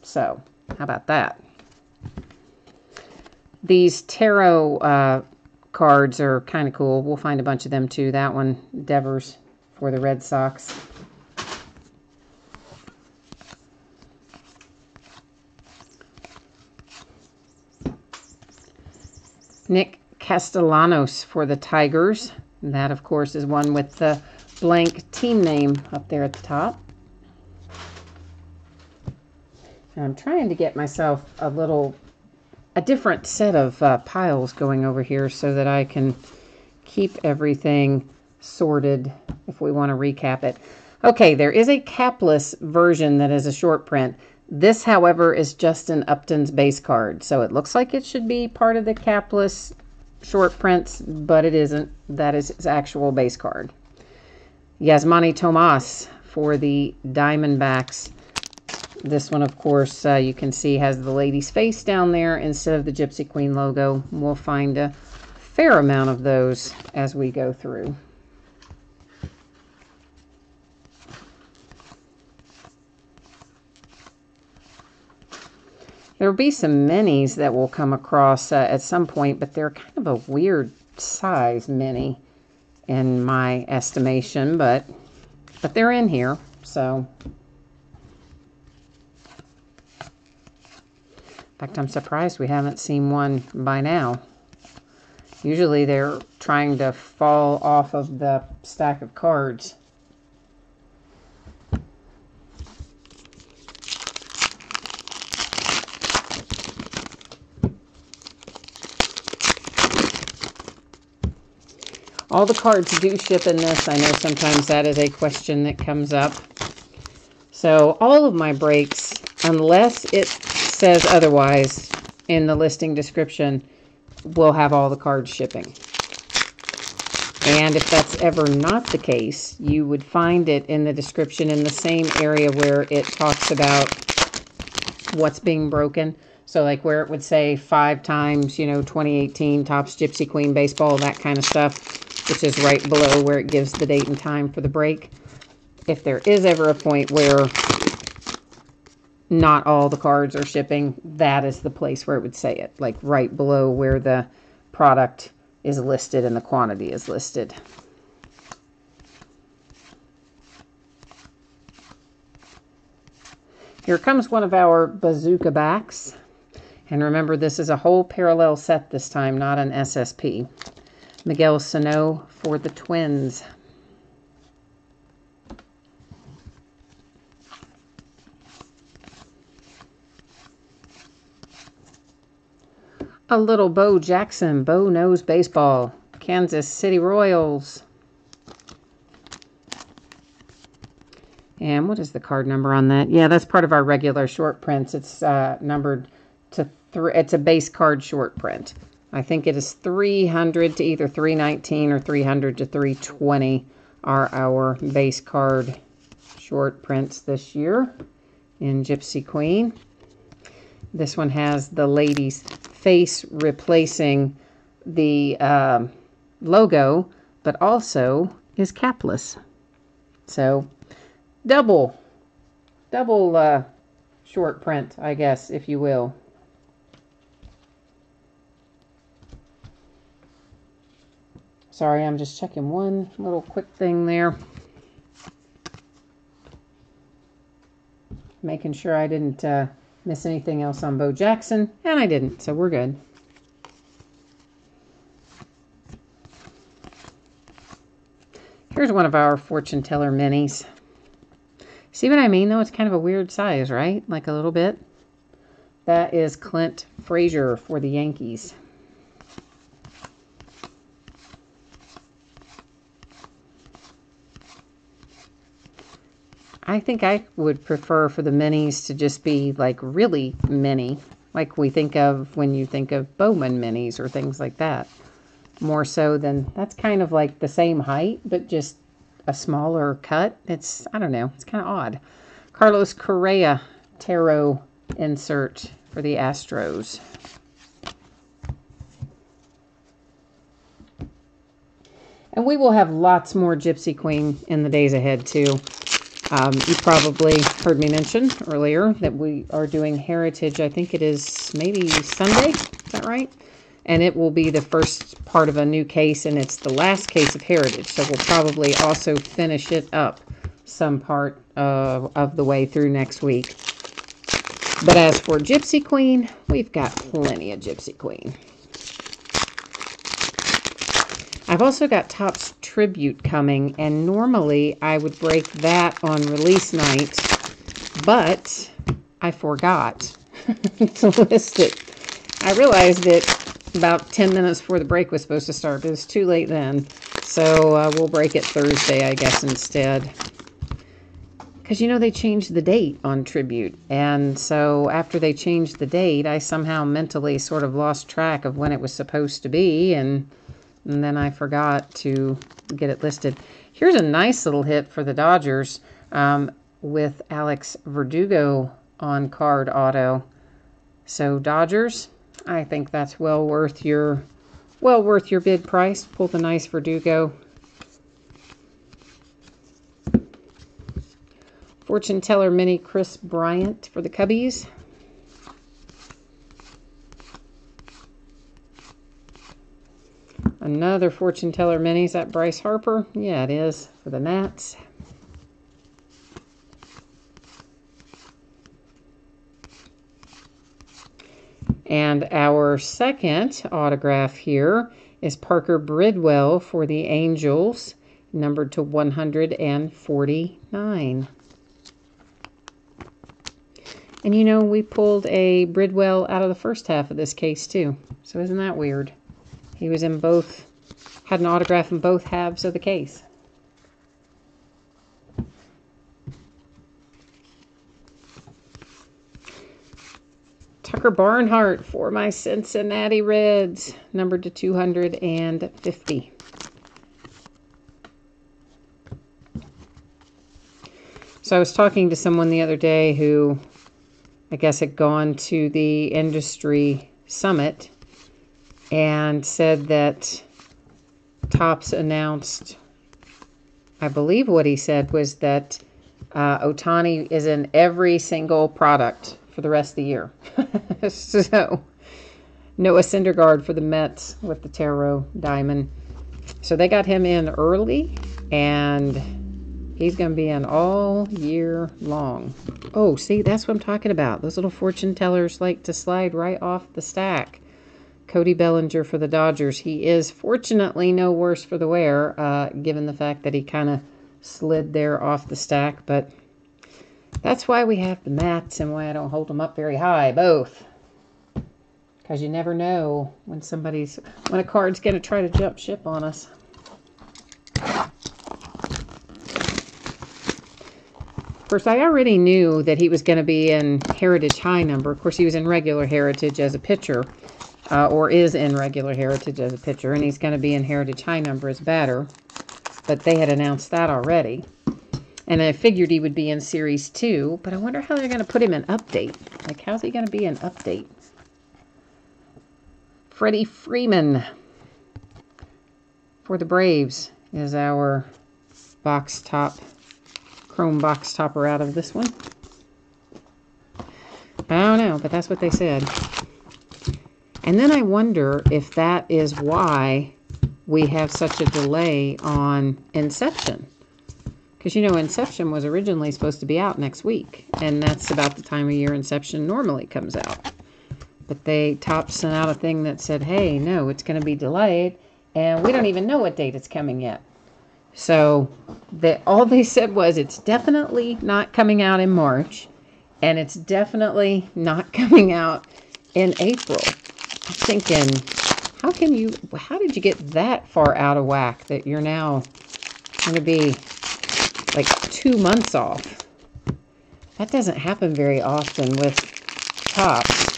So, how about that? These tarot cards are kind of cool. We'll find a bunch of them too. That one, Devers for the Red Sox. Nick Castellanos for the Tigers. And that, of course, is one with the blank team name up there at the top. And I'm trying to get myself a different set of piles going over here so that I can keep everything sorted if we want to recap it. Okay, there is a capless version that is a short print. This, however, is just an Upton's base card. So it looks like it should be part of the capless short prints, but it isn't. That is his actual base card. Yasmani Tomas for the Diamondbacks. This one, of course, you can see has the lady's face down there instead of the Gypsy Queen logo. We'll find a fair amount of those as we go through. There'll be some minis that we'll come across at some point, but they're kind of a weird size mini in my estimation, but they're in here, so. In fact, I'm surprised we haven't seen one by now. Usually they're trying to fall off of the stack of cards. All the cards do ship in this. I know sometimes that is a question that comes up. So all of my breaks, unless it says otherwise in the listing description, will have all the cards shipping. And if that's ever not the case, you would find it in the description in the same area where it talks about what's being broken. So like where it would say 5 times, 2018 Topps Gypsy Queen Baseball, that kind of stuff, which is right below where it gives the date and time for the break. If there is ever a point where not all the cards are shipping, that is the place where it would say it, like right below where the product is listed and the quantity is listed. Here comes one of our bazooka backs. And remember, this is a whole parallel set this time, not an SSP. Miguel Sano for the Twins. A little Bo Jackson, Bo Knows Baseball, Kansas City Royals. And what is the card number on that? Yeah, that's part of our regular short prints. It's numbered to 3. It's a base card short print. I think it is 300 to either 319 or 300 to 320 are our base card short prints this year in Gypsy Queen. This one has the lady's face replacing the logo, but also is capless. So double short print, I guess, if you will. Sorry, I'm just checking one little quick thing there. Making sure I didn't miss anything else on Bo Jackson, and I didn't, so we're good. Here's one of our fortune teller minis. See what I mean, though? It's kind of a weird size, right? Like a little bit. That is Clint Frazier for the Yankees. I think I would prefer for the minis to just be like really mini, like we think of when you think of Bowman minis or things like that. More so than, that's kind of like the same height, but just a smaller cut. It's, I don't know, it's kind of odd. Carlos Correa tarot insert for the Astros. And we will have lots more Gypsy Queen in the days ahead too. You probably heard me mention earlier that we are doing Heritage. I think it is maybe Sunday. Is that right? And it will be the first part of a new case, and it's the last case of Heritage. So we'll probably also finish it up some part of the way through next week. But as for Gypsy Queen, we've got plenty of Gypsy Queen. I've also got Topps Tribute coming, and normally I would break that on release night, but I forgot to list it. I realized it about 10 minutes before the break was supposed to start, but it was too late then. So we'll break it Thursday, I guess, instead. Because, you know, they changed the date on Tribute, and so after they changed the date, I somehow mentally sort of lost track of when it was supposed to be, and then I forgot to get it listed. Here's a nice little hit for the Dodgers with Alex Verdugo on card auto. So Dodgers, I think that's well worth your bid price. Pull the nice Verdugo. Fortune Teller Mini Chris Bryant for the Cubbies. Another Fortune Teller Mini. Is that Bryce Harper? Yeah, it is, for the Nats. And our second autograph here is Parker Bridwell for the Angels, numbered to 149. And you know, we pulled a Bridwell out of the first half of this case too. So isn't that weird? He was in both, had an autograph in both halves of the case. Tucker Barnhart for my Cincinnati Reds, numbered to 250. So I was talking to someone the other day who, I guess, had gone to the industry summit and said that Topps announced, I believe what he said was that Ohtani is in every single product for the rest of the year. So, Noah Syndergaard for the Mets with the Tarot Diamond. So they got him in early, and he's going to be in all year long. Oh, see, that's what I'm talking about. Those little fortune tellers like to slide right off the stack. Cody Bellinger for the Dodgers. He is fortunately no worse for the wear, given the fact that he kind of slid there off the stack. But that's why we have the mats and why I don't hold them up very high, both. Because you never know when a card's going to try to jump ship on us. Of course, I already knew that he was going to be in Heritage High number. Of course, he was in regular Heritage as a pitcher. Or is in regular Heritage as a pitcher, and he's going to be in Heritage High number as batter. But they had announced that already. And I figured he would be in Series 2, but I wonder how they're going to put him in Update. Like, how's he going to be in Update? Freddie Freeman for the Braves is our box top, chrome box topper out of this one. I don't know, but that's what they said. And then I wonder if that is why we have such a delay on Inception. Because, you know, Inception was originally supposed to be out next week. And that's about the time of year Inception normally comes out. But Topps sent out a thing that said, hey, no, it's going to be delayed. And we don't even know what date it's coming yet. So all they said was it's definitely not coming out in March. And it's definitely not coming out in April. I'm thinking, how did you get that far out of whack that you're now going to be like 2 months off? That doesn't happen very often with Topps,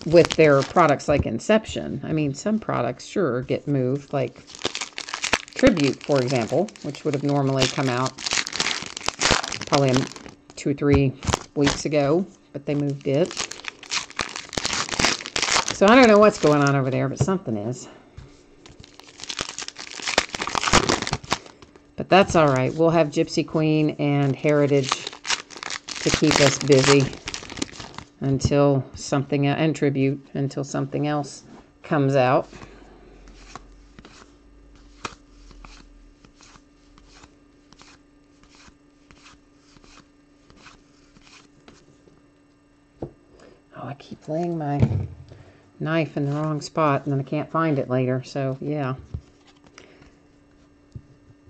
with their products like Inception. I mean, some products sure get moved, like Tribute, for example, which would have normally come out probably 2 or 3 weeks ago, but they moved it. So I don't know what's going on over there, but something is. But that's all right. We'll have Gypsy Queen and Heritage to keep us busy until something, and Tribute, until something else comes out. Oh, I keep laying my knife in the wrong spot and then I can't find it later, so yeah.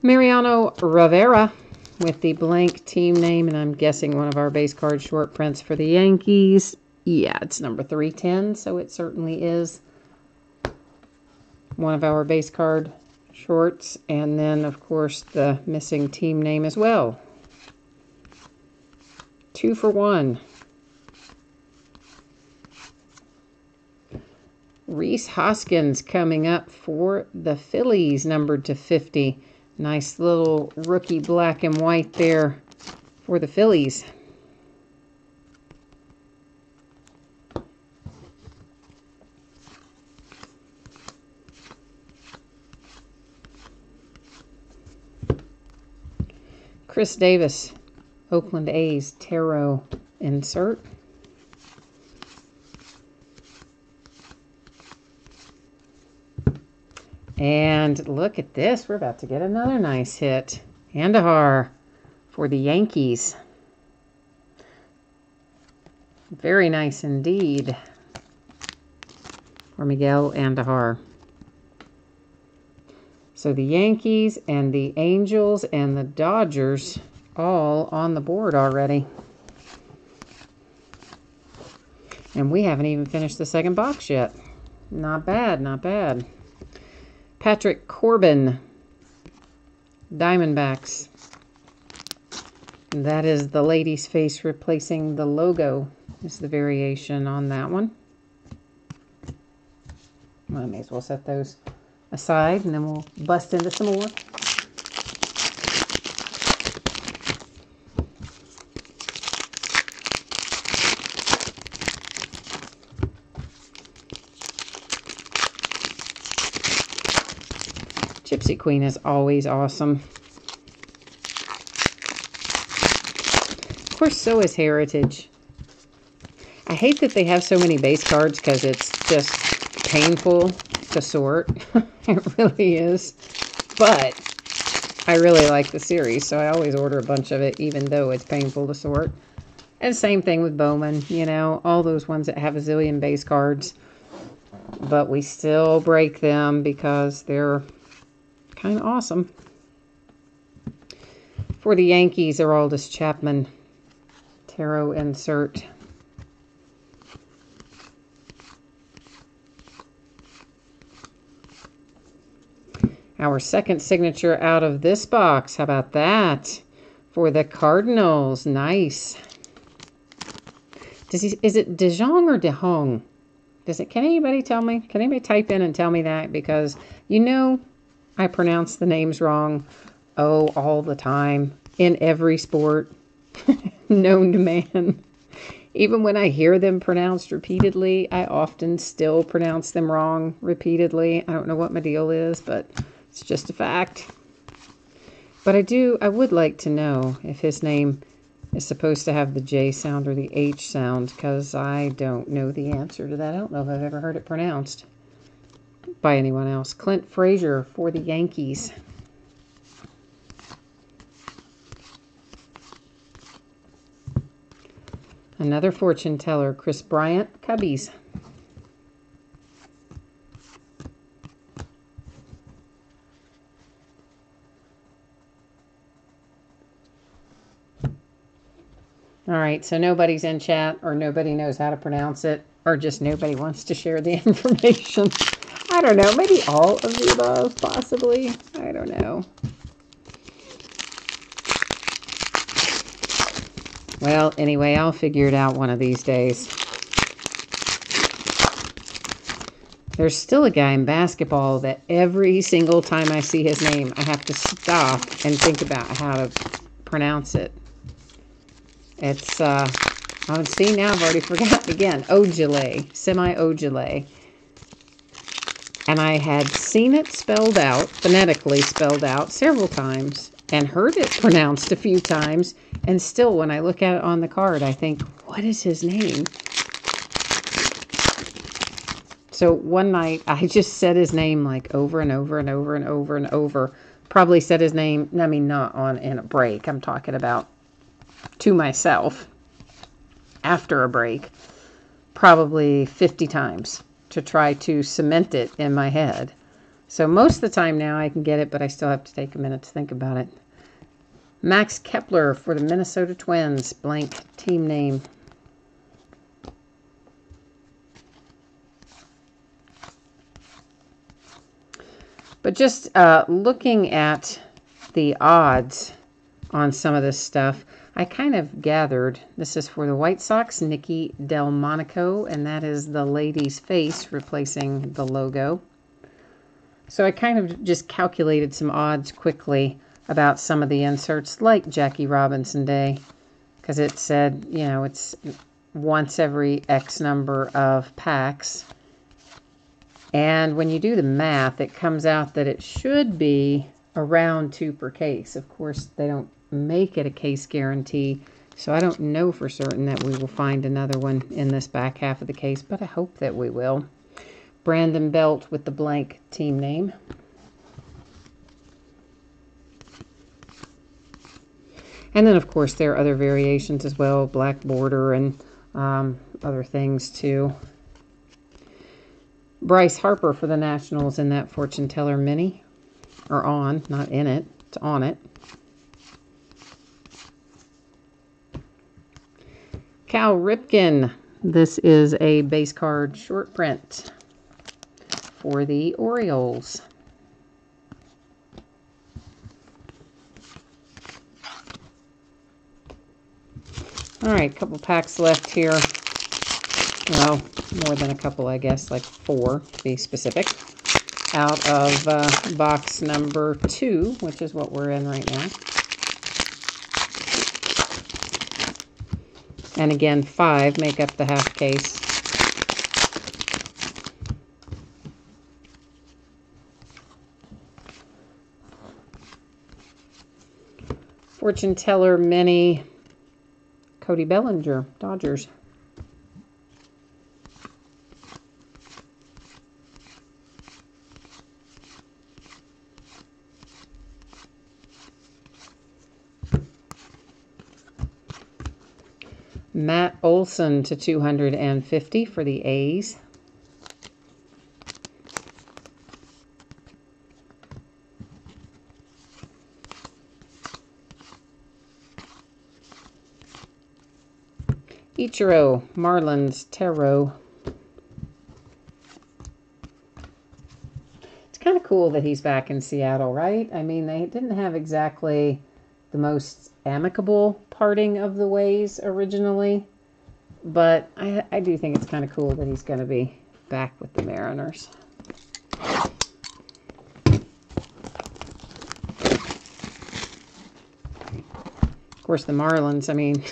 Mariano Rivera with the blank team name, and I'm guessing one of our base card short prints for the Yankees. Yeah, it's number 310, so it certainly is one of our base card shorts. And then, of course, the missing team name as well. 2 for 1. Rhys Hoskins coming up for the Phillies, numbered to 50. Nice little rookie black and white there for the Phillies. Chris Davis, Oakland A's Tarot insert. And look at this. We're about to get another nice hit. Andujar for the Yankees. Very nice indeed for Miguel Andujar. So the Yankees and the Angels and the Dodgers all on the board already. And we haven't even finished the second box yet. Not bad, not bad. Patrick Corbin, Diamondbacks. That is the lady's face replacing the logo, is the variation on that one. Well, I may as well set those aside and then we'll bust into some more. Gypsy Queen is always awesome. Of course, so is Heritage. I hate that they have so many base cards because it's just painful to sort. It really is. But I really like the series, so I always order a bunch of it, even though it's painful to sort. And same thing with Bowman, you know, all those ones that have a zillion base cards. But we still break them because they're kind of awesome. For the Yankees, Aroldis Chapman Tarot insert. Our second signature out of this box. How about that? For the Cardinals. Nice. Is it De Jong or De Hong? Can anybody tell me? Can anybody type in and tell me that? Because, you know, I pronounce the names wrong, all the time, in every sport known to man. Even when I hear them pronounced repeatedly, I often still pronounce them wrong repeatedly. I don't know what my deal is, but it's just a fact. But I would like to know if his name is supposed to have the J sound or the H sound, because I don't know the answer to that. I don't know if I've ever heard it pronounced by anyone else. Clint Frazier for the Yankees. Another fortune teller, Chris Bryant, Cubbies. All right, so nobody's in chat, or nobody knows how to pronounce it, or just nobody wants to share the information. I don't know, maybe all of the above, possibly. I don't know. Well, anyway, I'll figure it out one of these days. There's still a guy in basketball that every single time I see his name, I have to stop and think about how to pronounce it. It's, oh, see, now I've already forgotten again. Ojale, Semi Ojale. And I had seen it spelled out, phonetically spelled out several times, and heard it pronounced a few times. And still, when I look at it on the card, I think, what is his name? So one night, I just said his name like over and over and over and over and over. Probably said his name, I mean, not on in a break. I'm talking about to myself after a break, probably 50 times to try to cement it in my head. So most of the time now I can get it, but I still have to take a minute to think about it. Max Kepler for the Minnesota Twins, blank team name. But just looking at the odds on some of this stuff, I kind of gathered, this is for the White Sox, Nicky Delmonico, and that is the lady's face replacing the logo. So I kind of just calculated some odds quickly about some of the inserts, like Jackie Robinson Day, because it said, you know, it's once every X number of packs. And when you do the math, it comes out that it should be around 2 per case. Of course, they don't make it a case guarantee, so I don't know for certain that we will find another one in this back half of the case, but I hope that we will. Brandon Belt with the blank team name. And then, of course, there are other variations as well, black border and other things too. Bryce Harper for the Nationals in that fortune teller mini, or on, not in it, it's on it. Cal Ripken, this is a base card short print for the Orioles. All right, a couple packs left here. Well, more than a couple, I guess, like 4 to be specific. Out of box number 2, which is what we're in right now. And again, 5 make up the half case. Fortune teller mini, Cody Bellinger, Dodgers. Matt Olson to 250 for the A's. Ichiro, Marlins, Tarot. It's kind of cool that he's back in Seattle, right? I mean, they didn't have exactly the most amicable parting of the ways originally, but I do think it's kind of cool that he's going to be back with the Mariners. Of course, the Marlins, I mean,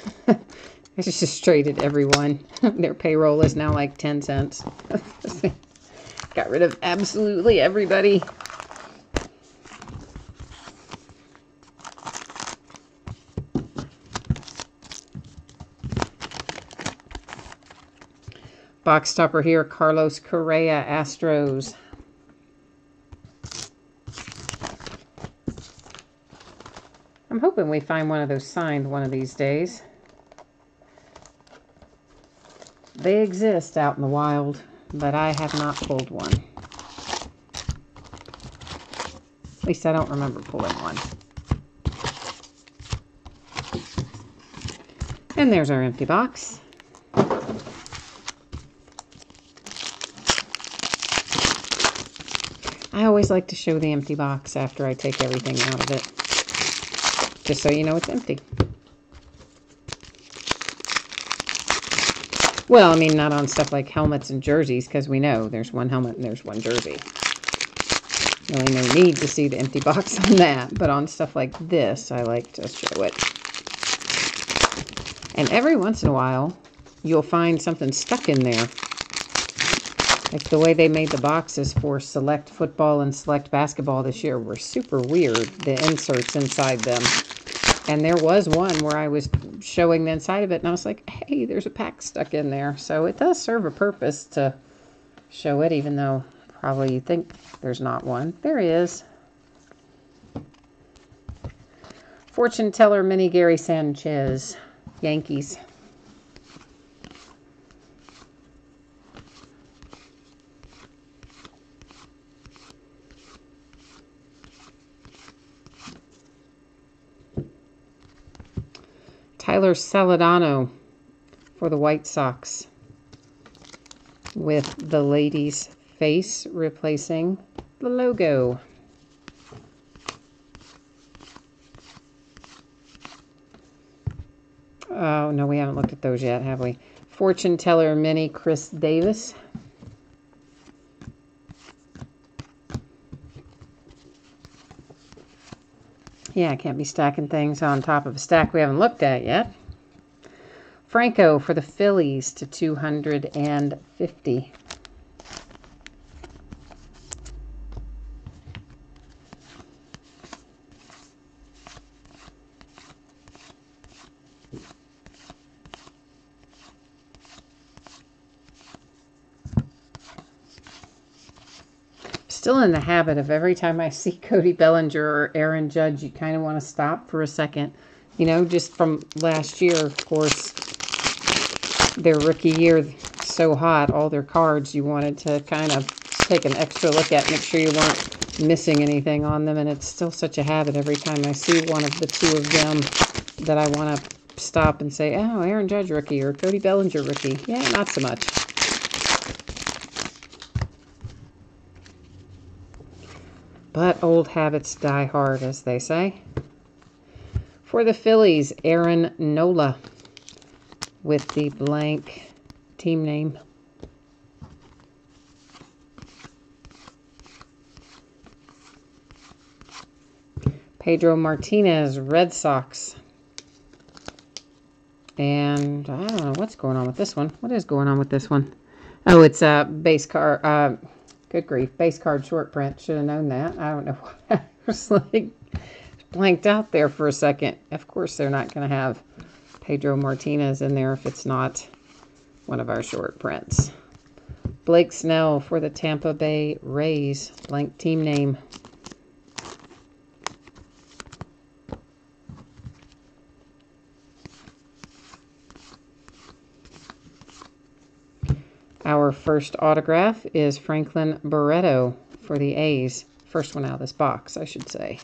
I just traded everyone. Their payroll is now like 10 cents. Got rid of absolutely everybody. Box topper here, Carlos Correa, Astros. I'm hoping we find one of those signed one of these days. They exist out in the wild, but I have not pulled one. At least I don't remember pulling one. And there's our empty box. I always like to show the empty box after I take everything out of it, just so you know it's empty. Well, I mean, not on stuff like helmets and jerseys, because we know there's one helmet and there's one jersey. Really no need to see the empty box on that, but on stuff like this, I like to show it. And every once in a while, you'll find something stuck in there. Like the way they made the boxes for Select Football and Select Basketball this year were super weird, the inserts inside them. And there was one where I was showing the inside of it, and I was like, hey, there's a pack stuck in there. So it does serve a purpose to show it, even though probably you think there's not one. There he is. Fortune Teller Mini Gary Sanchez, Yankees. Tyler Saladano for the White Sox with the lady's face replacing the logo. Oh, no, we haven't looked at those yet, have we? Fortune Teller Mini Chris Davis. Yeah, I can't be stacking things on top of a stack we haven't looked at yet. Franco for the Phillies to 250. Still in the habit of every time I see Cody Bellinger or Aaron Judge, you kind of want to stop for a second. You know, just from last year, of course, their rookie year, so hot, all their cards, you wanted to kind of take an extra look at, make sure you weren't missing anything on them. And it's still such a habit every time I see one of the two of them that I want to stop and say, oh, Aaron Judge rookie or Cody Bellinger rookie. Yeah, not so much. But old habits die hard, as they say. For the Phillies, Aaron Nola with the blank team name. Pedro Martinez, Red Sox. And I don't know what's going on with this one. What is going on with this one? Oh, it's a base card. Good grief. Base card short print. Should have known that. I don't know why. I was like blanked out there for a second. Of course, they're not going to have Pedro Martinez in there if it's not one of our short prints. Blake Snell for the Tampa Bay Rays. Blank team name. Our first autograph is Franklin Barreto for the A's. First one out of this box, I should say.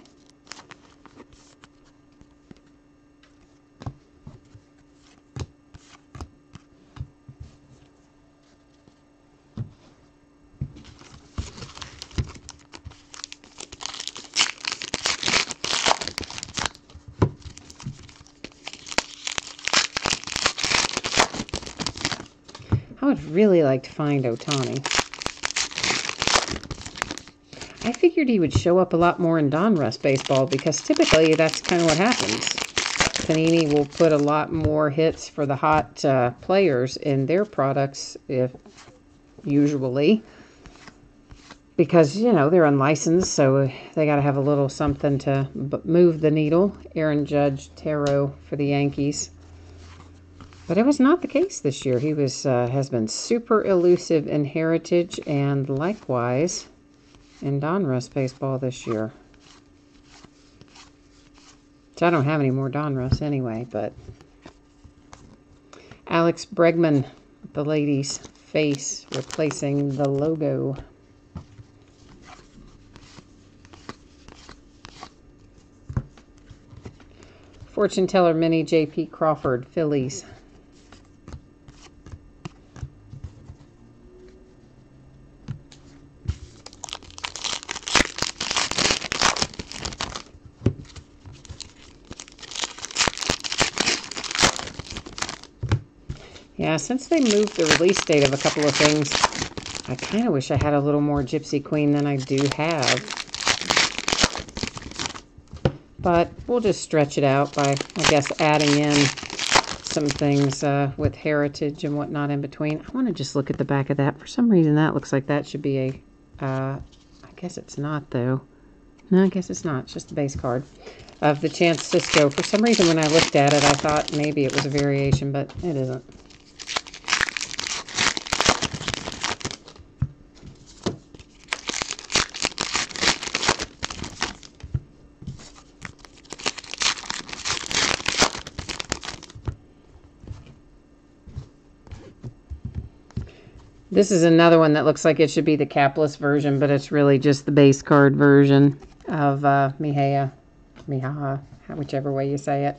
I would really like to find Ohtani. I figured he would show up a lot more in Donruss baseball because typically that's kind of what happens. Panini will put a lot more hits for the hot players in their products, if usually, because, you know, they're unlicensed, so they got to have a little something to move the needle. Aaron Judge Tarot for the Yankees. But it was not the case this year. He was has been super elusive in Heritage and likewise in Donruss baseball this year. So I don't have any more Donruss anyway, but Alex Bregman, the ladies' face, replacing the logo. Fortune Teller Mini J.P. Crawford, Phillies. Yeah, since they moved the release date of a couple of things, I kind of wish I had a little more Gypsy Queen than I do have. But we'll just stretch it out by, I guess, adding in some things with Heritage and whatnot in between. I want to just look at the back of that. For some reason, that looks like that should be a, I guess it's not, though. No, I guess it's not. It's just a base card of the Chance Cisco. For some reason, when I looked at it, I thought maybe it was a variation, but it isn't. This is another one that looks like it should be the capless version, but it's really just the base card version of Mihaha, whichever way you say it.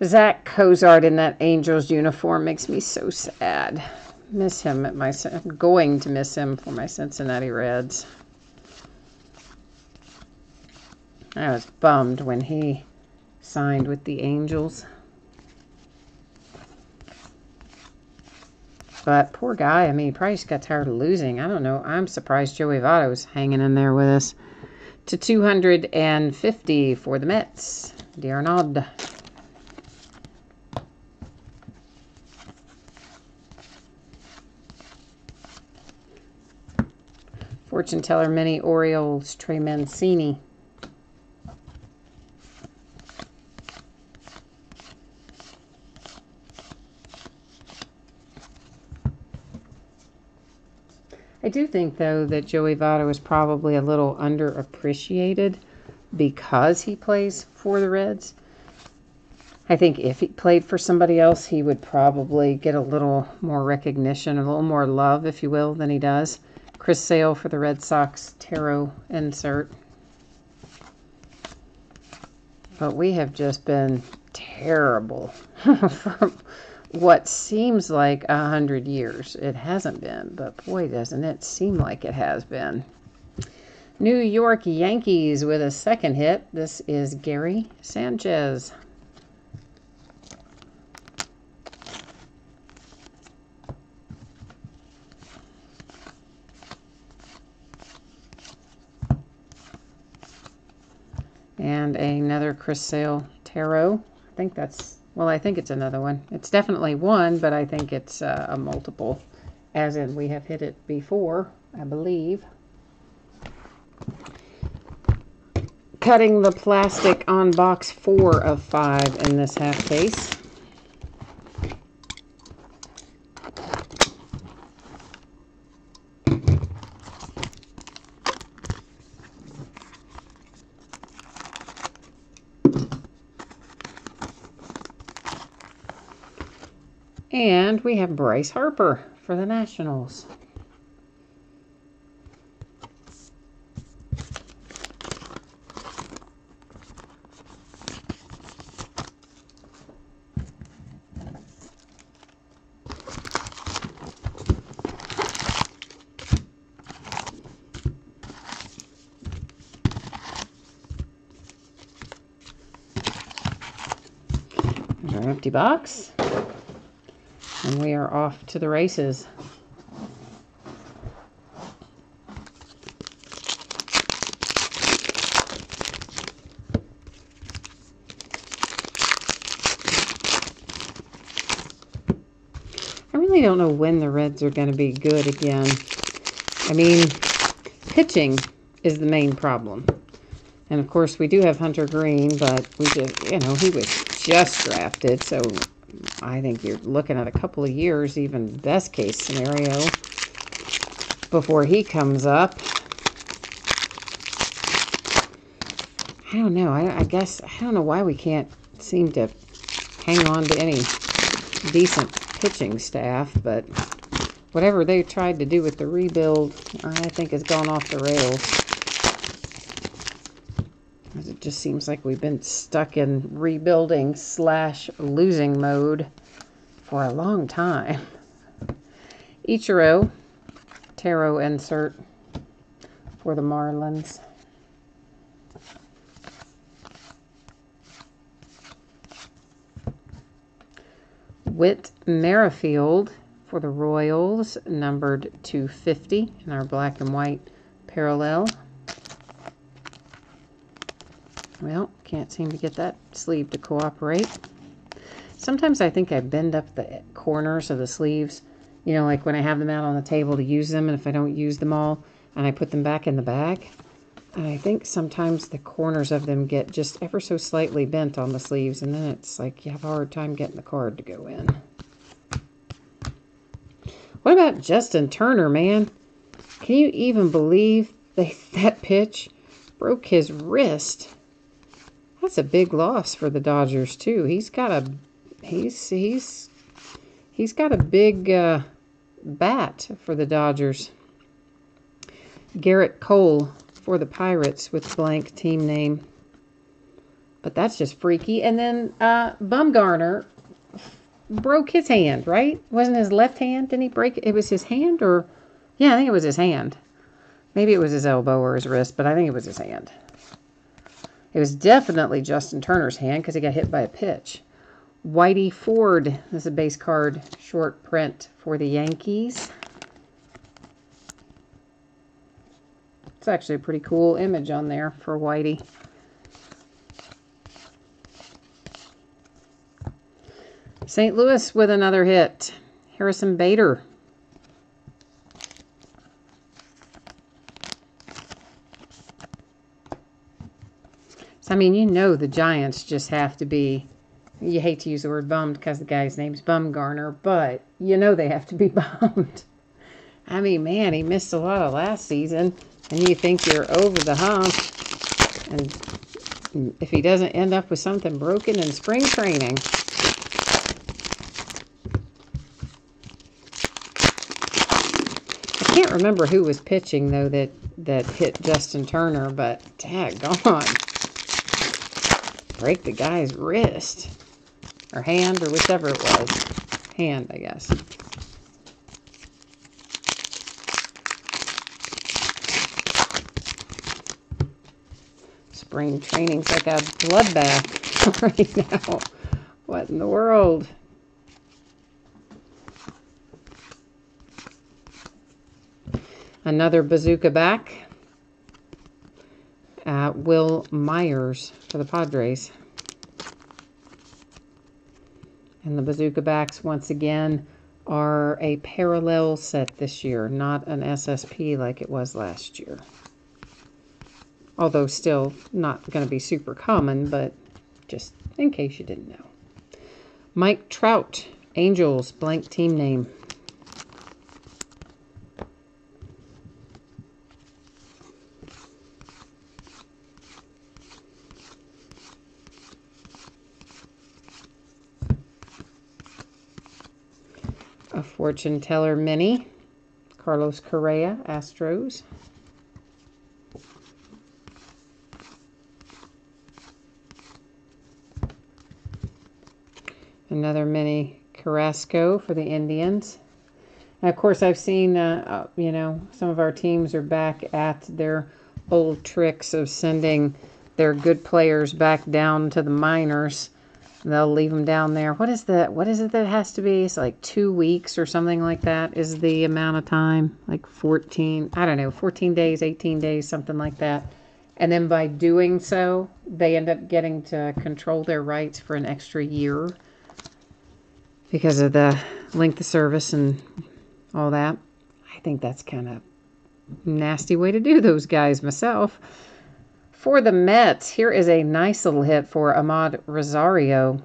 Zach Cozart in that Angels uniform makes me so sad. Miss him at my, I'm going to miss him for my Cincinnati Reds. I was bummed when he signed with the Angels. But poor guy, I mean, he probably just got tired of losing. I don't know. I'm surprised Joey Votto's hanging in there with us. To 250 for the Mets. D'Arnaud. Fortune Teller Mini Orioles, Trey Mancini. I do think, though, that Joey Votto is probably a little underappreciated because he plays for the Reds. I think if he played for somebody else, he would probably get a little more recognition, a little more love, if you will, than he does. Chris Sale for the Red Sox tarot insert. But we have just been terrible from what seems like 100 years. It hasn't been, but boy, doesn't it seem like it has been. New York Yankees with a second hit. This is Gary Sanchez. And another Chris Sale tarot. I think that's, well, I think it's another one. It's definitely one, but I think it's a multiple, as in we have hit it before, I believe. Cutting the plastic on box 4 of 5 in this half case. And we have Bryce Harper for the Nationals. There's our empty box. And we are off to the races. really don't know when the Reds are going to be good again. I mean, pitching is the main problem. And of course, we do have Hunter Green, but we just, you know, he was just drafted. So I think you're looking at a couple of years, even best case scenario, before he comes up. I don't know. I guess, I don't know why we can't seem to hang on to any decent pitching staff, but whatever they tried to do with the rebuild, I think has gone off the rails. It just seems like we've been stuck in rebuilding / losing mode for a long time. Ichiro, tarot insert for the Marlins. Whit Merrifield for the Royals, numbered 250 in our black and white parallel. Well, can't seem to get that sleeve to cooperate. Sometimes I think I bend up the corners of the sleeves, you know, like when I have them out on the table to use them, and if I don't use them all, and I put them back in the bag. And I think sometimes the corners of them get just ever so slightly bent on the sleeves, and then it's like you have a hard time getting the card to go in. What about Justin Turner, man? Can you even believe that pitch broke his wrist? That's a big loss for the Dodgers too. He's got a big bat for the Dodgers. Garrett Cole for the Pirates with blank team name. But that's just freaky. And then Bumgarner broke his hand, right? Wasn't his left hand? Didn't he break it? It was his hand, or yeah, I think it was his hand. Maybe it was his elbow or his wrist, but I think it was his hand. It was definitely Justin Turner's hand because he got hit by a pitch. Whitey Ford. This is a base card short print for the Yankees. It's actually a pretty cool image on there for Whitey. St. Louis with another hit. Harrison Bader. I mean, you know the Giants just have to be, you hate to use the word bummed because the guy's name's Bumgarner, but you know they have to be bummed. I mean, man, he missed a lot of last season, and you think you're over the hump, and if he doesn't end up with something broken in spring training. I can't remember who was pitching, though, that hit Justin Turner, but daggone. Break the guy's wrist or hand or whichever it was. Hand, I guess. Spring training's like a bloodbath right now. What in the world? Another bazooka back. Will Myers for the Padres. And the bazooka backs, once again, are a parallel set this year, not an SSP like it was last year. Although still not going to be super common, but just in case you didn't know. Mike Trout, Angels, blank team name. A fortune teller mini. Carlos Correa, Astros. Another mini Carrasco for the Indians. And of course, I've seen, you know, some of our teams are back at their old tricks of sending their good players back down to the minors. They'll leave them down there. What is that? What is it that has to be? It's like 2 weeks or something like that is the amount of time. Like 14, I don't know, 14 days, 18 days, something like that. And then by doing so, they end up getting to control their rights for an extra year. because of the length of service and all that. I think that's kind of nasty way to do those guys myself. For the Mets, here is a nice little hit for Ahmad Rosario.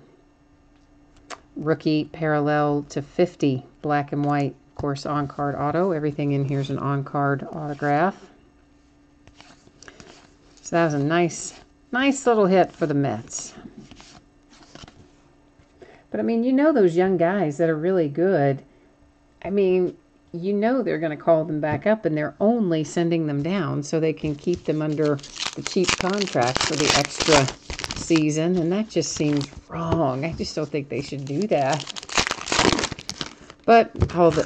Rookie parallel to 50, black and white. Of course, on-card auto. Everything in here is an on-card autograph. So that was a nice little hit for the Mets. But, I mean, you know those young guys that are really good. I mean, you know they're going to call them back up, and they're only sending them down so they can keep them under the cheap contract for the extra season, and that just seems wrong. I just don't think they should do that. But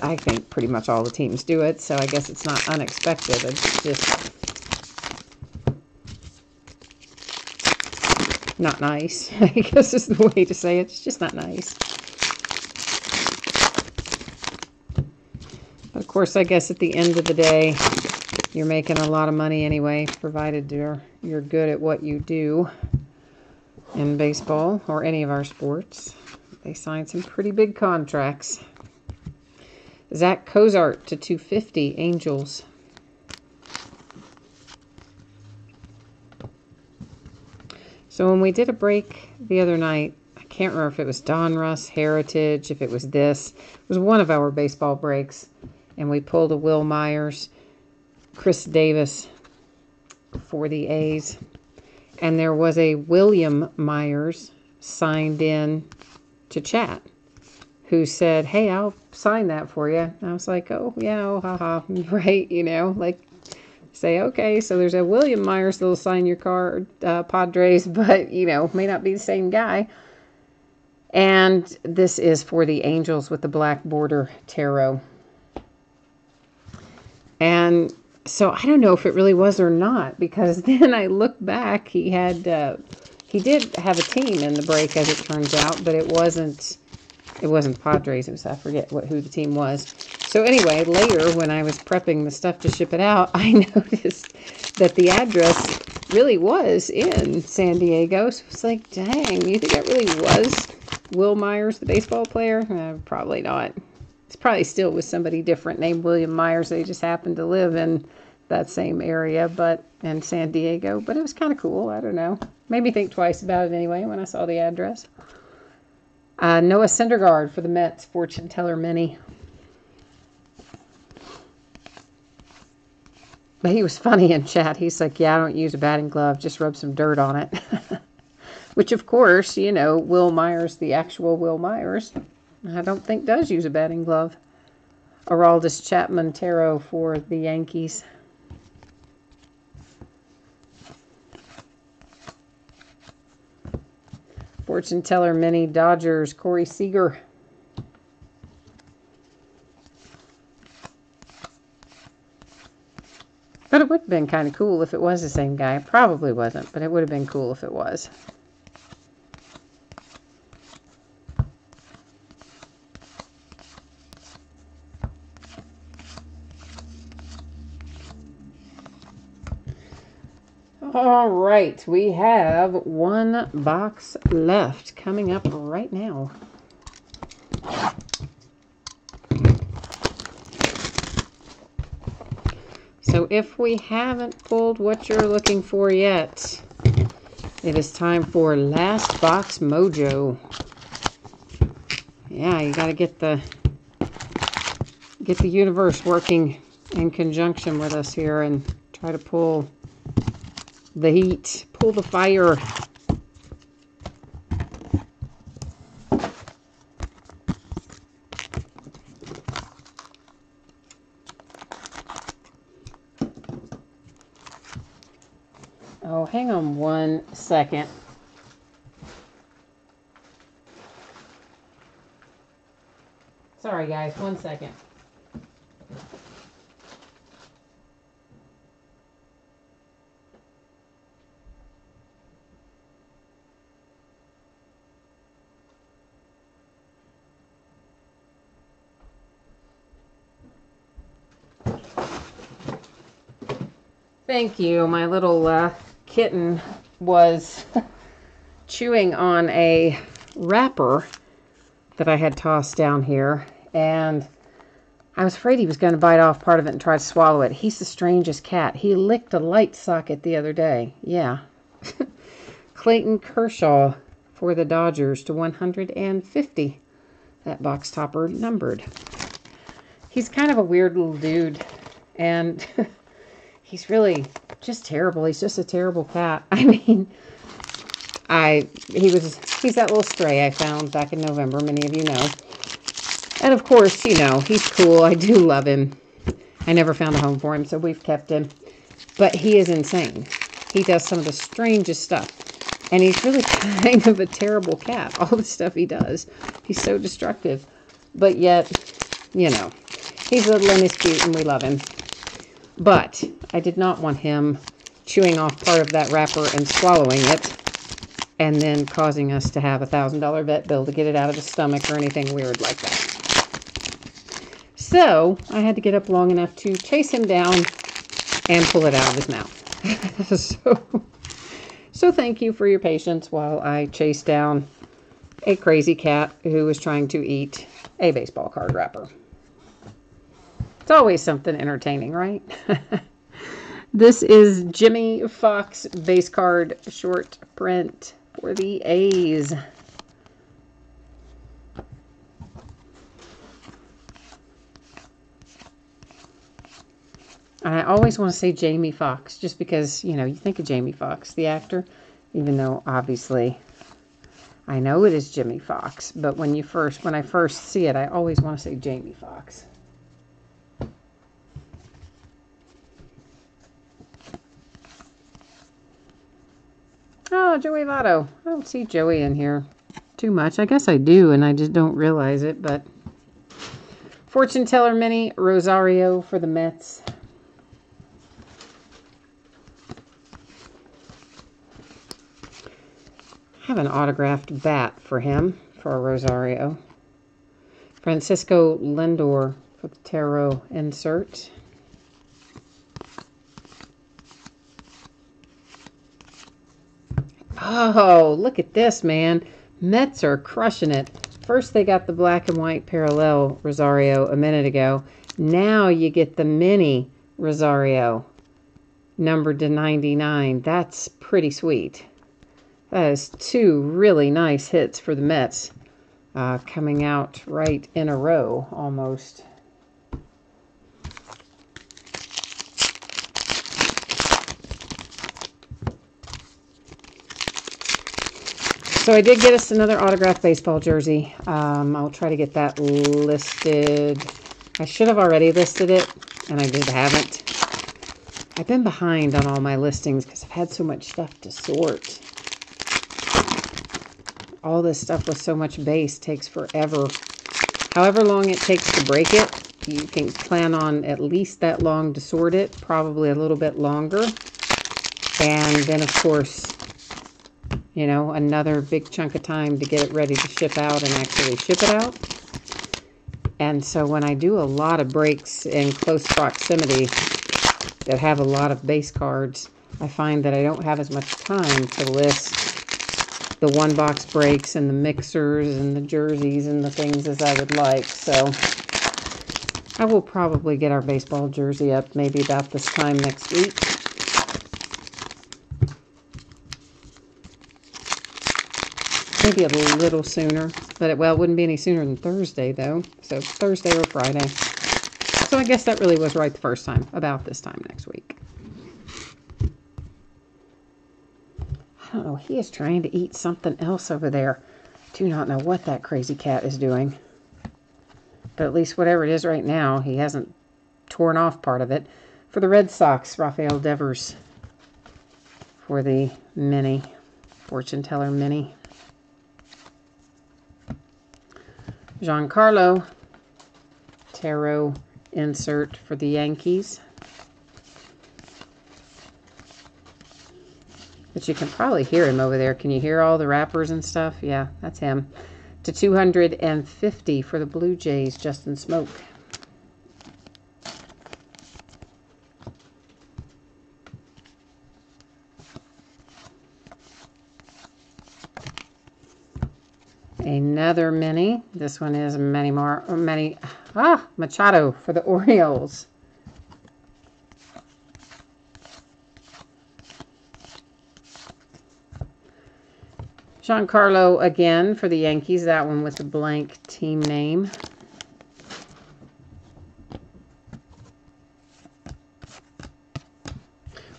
I think pretty much all the teams do it, so I guess it's not unexpected. It's just not nice. I guess is the way to say it. It's just not nice. But of course, I guess at the end of the day, you're making a lot of money anyway, provided you're good at what you do in baseball or any of our sports. They signed some pretty big contracts. Zach Cozart to 250, Angels. So when we did a break the other night, I can't remember if it was Donruss, Heritage, if it was this. It was one of our baseball breaks. And we pulled a Will Myers, Chris Davis for the A's. And there was a William Myers signed in to chat who said, hey, I'll sign that for you. And I was like, oh, yeah, oh, haha, right, you know, like, say, okay, so there's a William Myers that'll sign your card, Padres, but, you know, may not be the same guy. And this is for the Angels with the black border tarot. And so I don't know if it really was or not, because then I look back, he did have a team in the break, as it turns out, but it wasn't Padres. It was, I forget who the team was. So anyway, later when I was prepping the stuff to ship it out, I noticed that the address really was in San Diego. So it's like, dang, you think that really was Will Myers, the baseball player? Probably not. It's probably still with somebody different named William Myers. They just happened to live in that same area, but in San Diego. But it was kind of cool. I don't know. Made me think twice about it anyway when I saw the address. Noah Syndergaard for the Mets, Fortune Teller Mini. But he was funny in chat. He's like, yeah, I don't use a batting glove. Just rub some dirt on it. Which, of course, you know, Will Myers, the actual Will Myers, I don't think does use a batting glove. Aroldis Chapman Tarot for the Yankees. Fortune Teller Mini Dodgers, Corey Seager. But it would have been kind of cool if it was the same guy. It probably wasn't, but it would have been cool if it was. All right, we have one box left coming up right now. So if we haven't pulled what you're looking for yet, it is time for Last Box Mojo. Yeah, you got to get the universe working in conjunction with us here and try to pull the heat, pull the fire. Oh, hang on 1 second. Sorry, guys, 1 second. Thank you. My little kitten was chewing on a wrapper that I had tossed down here, and I was afraid he was going to bite off part of it and try to swallow it. He's the strangest cat. He licked a light socket the other day. Yeah. Clayton Kershaw for the Dodgers to 150. That box topper numbered. He's kind of a weird little dude, and he's really just terrible. He's just a terrible cat. I mean, he's that little stray I found back in November, many of you know. And of course, you know, he's cool. I do love him. I never found a home for him, so we've kept him. But he is insane. He does some of the strangest stuff. And he's really kind of a terrible cat. All the stuff he does. He's so destructive. But yet, you know, he's little and he's cute and we love him. But I did not want him chewing off part of that wrapper and swallowing it, and then causing us to have a $1,000 vet bill to get it out of his stomach or anything weird like that. So I had to get up long enough to chase him down and pull it out of his mouth. So thank you for your patience while I chased down a crazy cat who was trying to eat a baseball card wrapper. It's always something entertaining, right? This is Jimmie Foxx base card short print for the A's. I always want to say Jamie Foxx, just because, you know, you think of Jamie Foxx, the actor, even though obviously I know it is Jimmie Foxx, but when I first see it, I always want to say Jamie Foxx. Oh, Joey Votto. I don't see Joey in here too much. I guess I do, and I just don't realize it, but Fortune Teller Mini, Rosario for the Mets. I have an autographed bat for him, for a Rosario. Francisco Lindor for the Tarot insert. Oh, look at this, man. Mets are crushing it. First, they got the black and white parallel Rosario a minute ago. Now you get the mini Rosario, numbered to 99. That's pretty sweet. That is two really nice hits for the Mets, coming out right in a row, almost. So I did get us another autographed baseball jersey. I'll try to get that listed. I should have already listed it, and I just haven't. I've been behind on all my listings because I've had so much stuff to sort. All this stuff with so much base takes forever. However long it takes to break it, you can plan on at least that long to sort it, probably a little bit longer. And then, of course, you know, another big chunk of time to get it ready to ship out and actually ship it out. And so when I do a lot of breaks in close proximity that have a lot of base cards, I find that I don't have as much time to list the one box breaks and the mixers and the jerseys and the things as I would like. So I will probably get our baseball jersey up maybe about this time next week. Maybe a little sooner, but it wouldn't be any sooner than Thursday though. So Thursday or Friday. So I guess that really was right the first time, about this time next week. I don't know, he is trying to eat something else over there. Do not know what that crazy cat is doing. But at least whatever it is right now, he hasn't torn off part of it. For the Red Sox, Rafael Devers for the mini, Fortune Teller Mini. Giancarlo Tarot insert for the Yankees. But you can probably hear him over there. Can you hear all the wrappers and stuff? Yeah, that's him. To 250 for the Blue Jays, Justin Smoke. Another mini. This one is Machado for the Orioles. Giancarlo again for the Yankees. That one with the blank team name.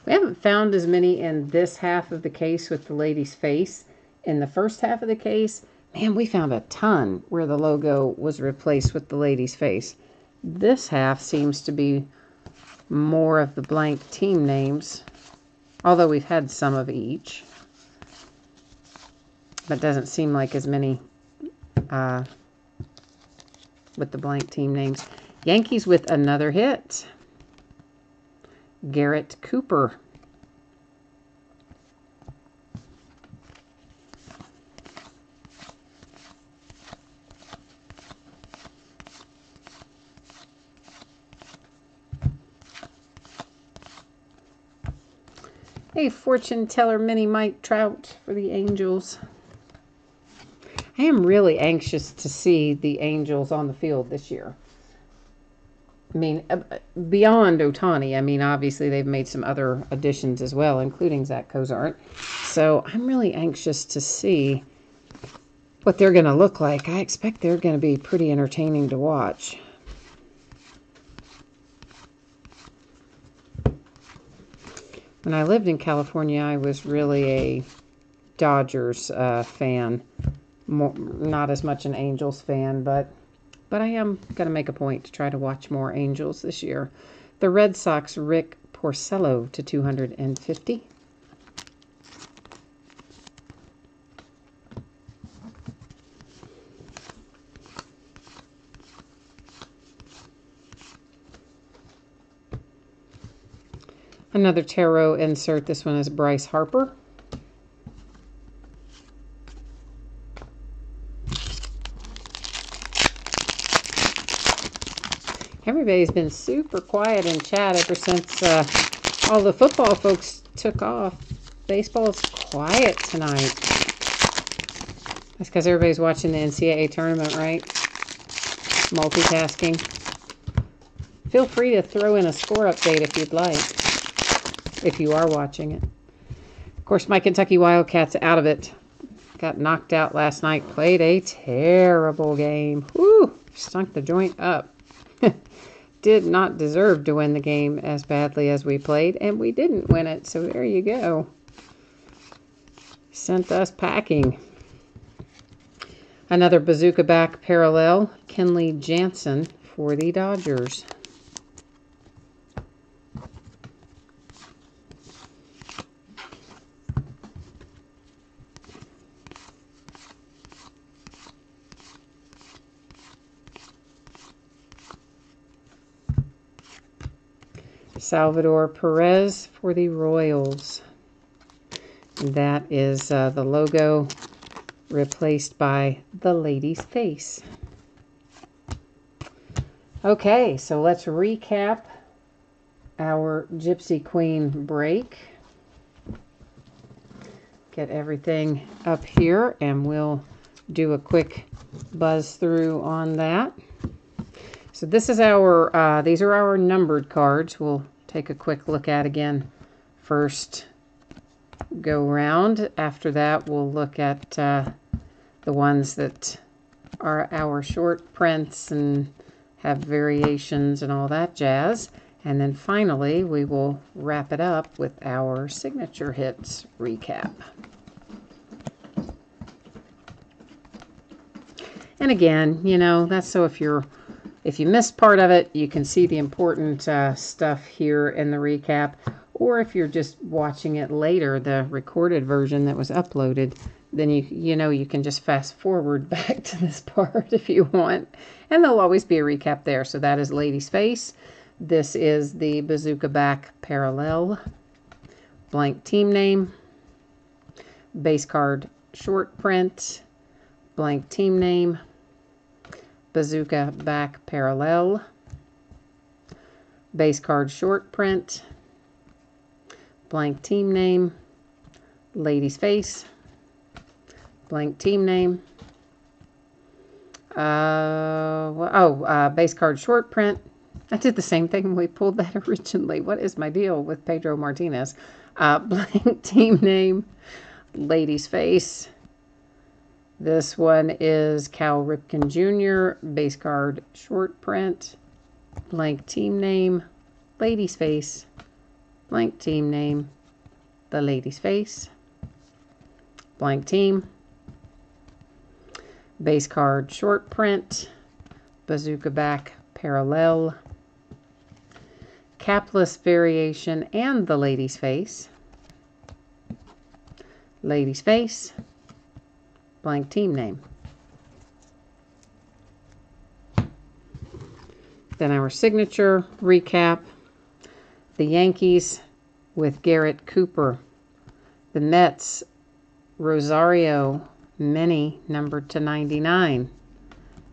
We haven't found as many in this half of the case with the lady's face. In the first half of the case, man, we found a ton where the logo was replaced with the lady's face. This half seems to be more of the blank team names, although we've had some of each. But doesn't seem like as many with the blank team names. Yankees with another hit. Garrett Cooper. A fortune teller mini Mike Trout for the Angels. I am really anxious to see the Angels on the field this year. I mean, beyond Ohtani, I mean, obviously they've made some other additions as well, including Zach Cozart. So I'm really anxious to see what they're going to look like. I expect they're going to be pretty entertaining to watch. When I lived in California, I was really a Dodgers fan. Not as much an Angels fan, but I am going to make a point to try to watch more Angels this year. The Red Sox, Rick Porcello to 250. Another tarot insert. This one is Bryce Harper. Everybody's been super quiet in chat ever since all the football folks took off. Baseball's quiet tonight. That's because everybody's watching the NCAA tournament, right? Multitasking. Feel free to throw in a score update if you'd like, if you are watching it. Of course, my Kentucky Wildcats out of it. Got knocked out last night. Played a terrible game. Whew! Stunk the joint up. Did not deserve to win the game as badly as we played, and we didn't win it, so there you go. Sent us packing. Another bazooka back parallel, Kenley Jansen for the Dodgers. Salvador Perez for the Royals. That is the logo replaced by the lady's face. Okay, so let's recap our Gypsy Queen break. Get everything up here and we'll do a quick buzz through on that. So this is our, these are our numbered cards. We'll take a quick look at again first go round. After that, we'll look at the ones that are our short prints and have variations and all that jazz. And then finally, we will wrap it up with our signature hits recap. And again, you know, that's so if you missed part of it, you can see the important stuff here in the recap. Or if you're just watching it later, the recorded version that was uploaded, then you know you can just fast forward back to this part if you want. And there'll always be a recap there. So that is Lady's Face. This is the Bazooka Back Parallel. Blank team name. Base card short print. Blank team name. Bazooka Back Parallel. Base card short print. Blank team name. Lady's Face. Blank team name. Base card short print. I did the same thing when we pulled that originally. What is my deal with Pedro Martinez? Blank team name, lady's face. This one is Cal Ripken Jr., base card short print, blank team name, lady's face, blank team name, the lady's face, blank team, base card short print, bazooka back parallel, capless variation and the lady's face, blank team name. Then our signature recap. The Yankees with Garrett Cooper. The Mets, Rosario Mini, numbered to 99.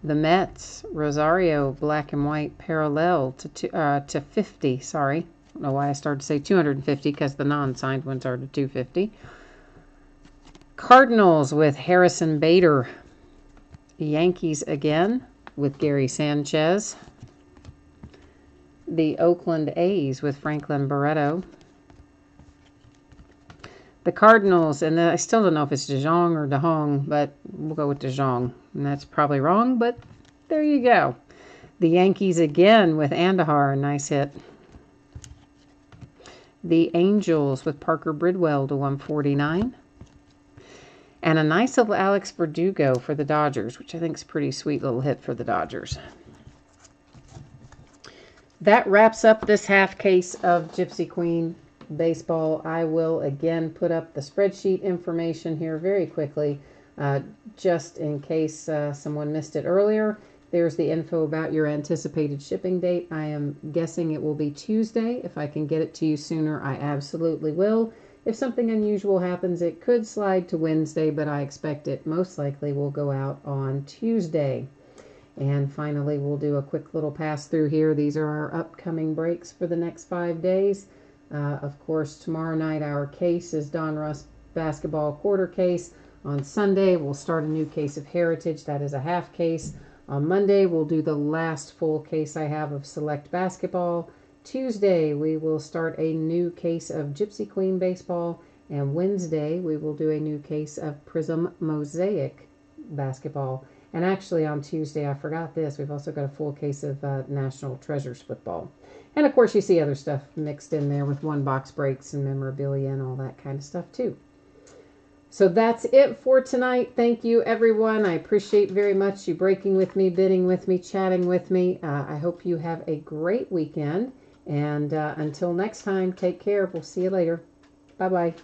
The Mets, Rosario black and white parallel to 50. Sorry, I don't know why I started to say 250 because the non-signed ones are to 250. Cardinals with Harrison Bader. Yankees again with Gary Sanchez. The Oakland A's with Franklin Barreto. The Cardinals, and I still don't know if it's DeJong or DeHong, but we'll go with DeJong. And that's probably wrong, but there you go. The Yankees again with Andahar, a nice hit. The Angels with Parker Bridwell to 149. And a nice little Alex Verdugo for the Dodgers, which I think is a pretty sweet little hit for the Dodgers. That wraps up this half case of Gypsy Queen baseball. I will again put up the spreadsheet information here very quickly, just in case someone missed it earlier. There's the info about your anticipated shipping date. I am guessing it will be Tuesday. If I can get it to you sooner, I absolutely will. If something unusual happens, it could slide to Wednesday, but I expect it most likely will go out on Tuesday. And finally, we'll do a quick little pass through here. These are our upcoming breaks for the next 5 days. Of course, tomorrow night, our case is Don Russ basketball quarter case. On Sunday, we'll start a new case of Heritage. That is a half case. On Monday, we'll do the last full case I have of Select Basketball. Tuesday, we will start a new case of Gypsy Queen Baseball. And Wednesday, we will do a new case of Prism Mosaic Basketball. And actually, on Tuesday, I forgot this, we've also got a full case of National Treasures Football. And, of course, you see other stuff mixed in there with one-box breaks and memorabilia and all that kind of stuff, too. So that's it for tonight. Thank you, everyone. I appreciate very much you breaking with me, bidding with me, chatting with me. I hope you have a great weekend. And until next time, take care. We'll see you later. Bye-bye.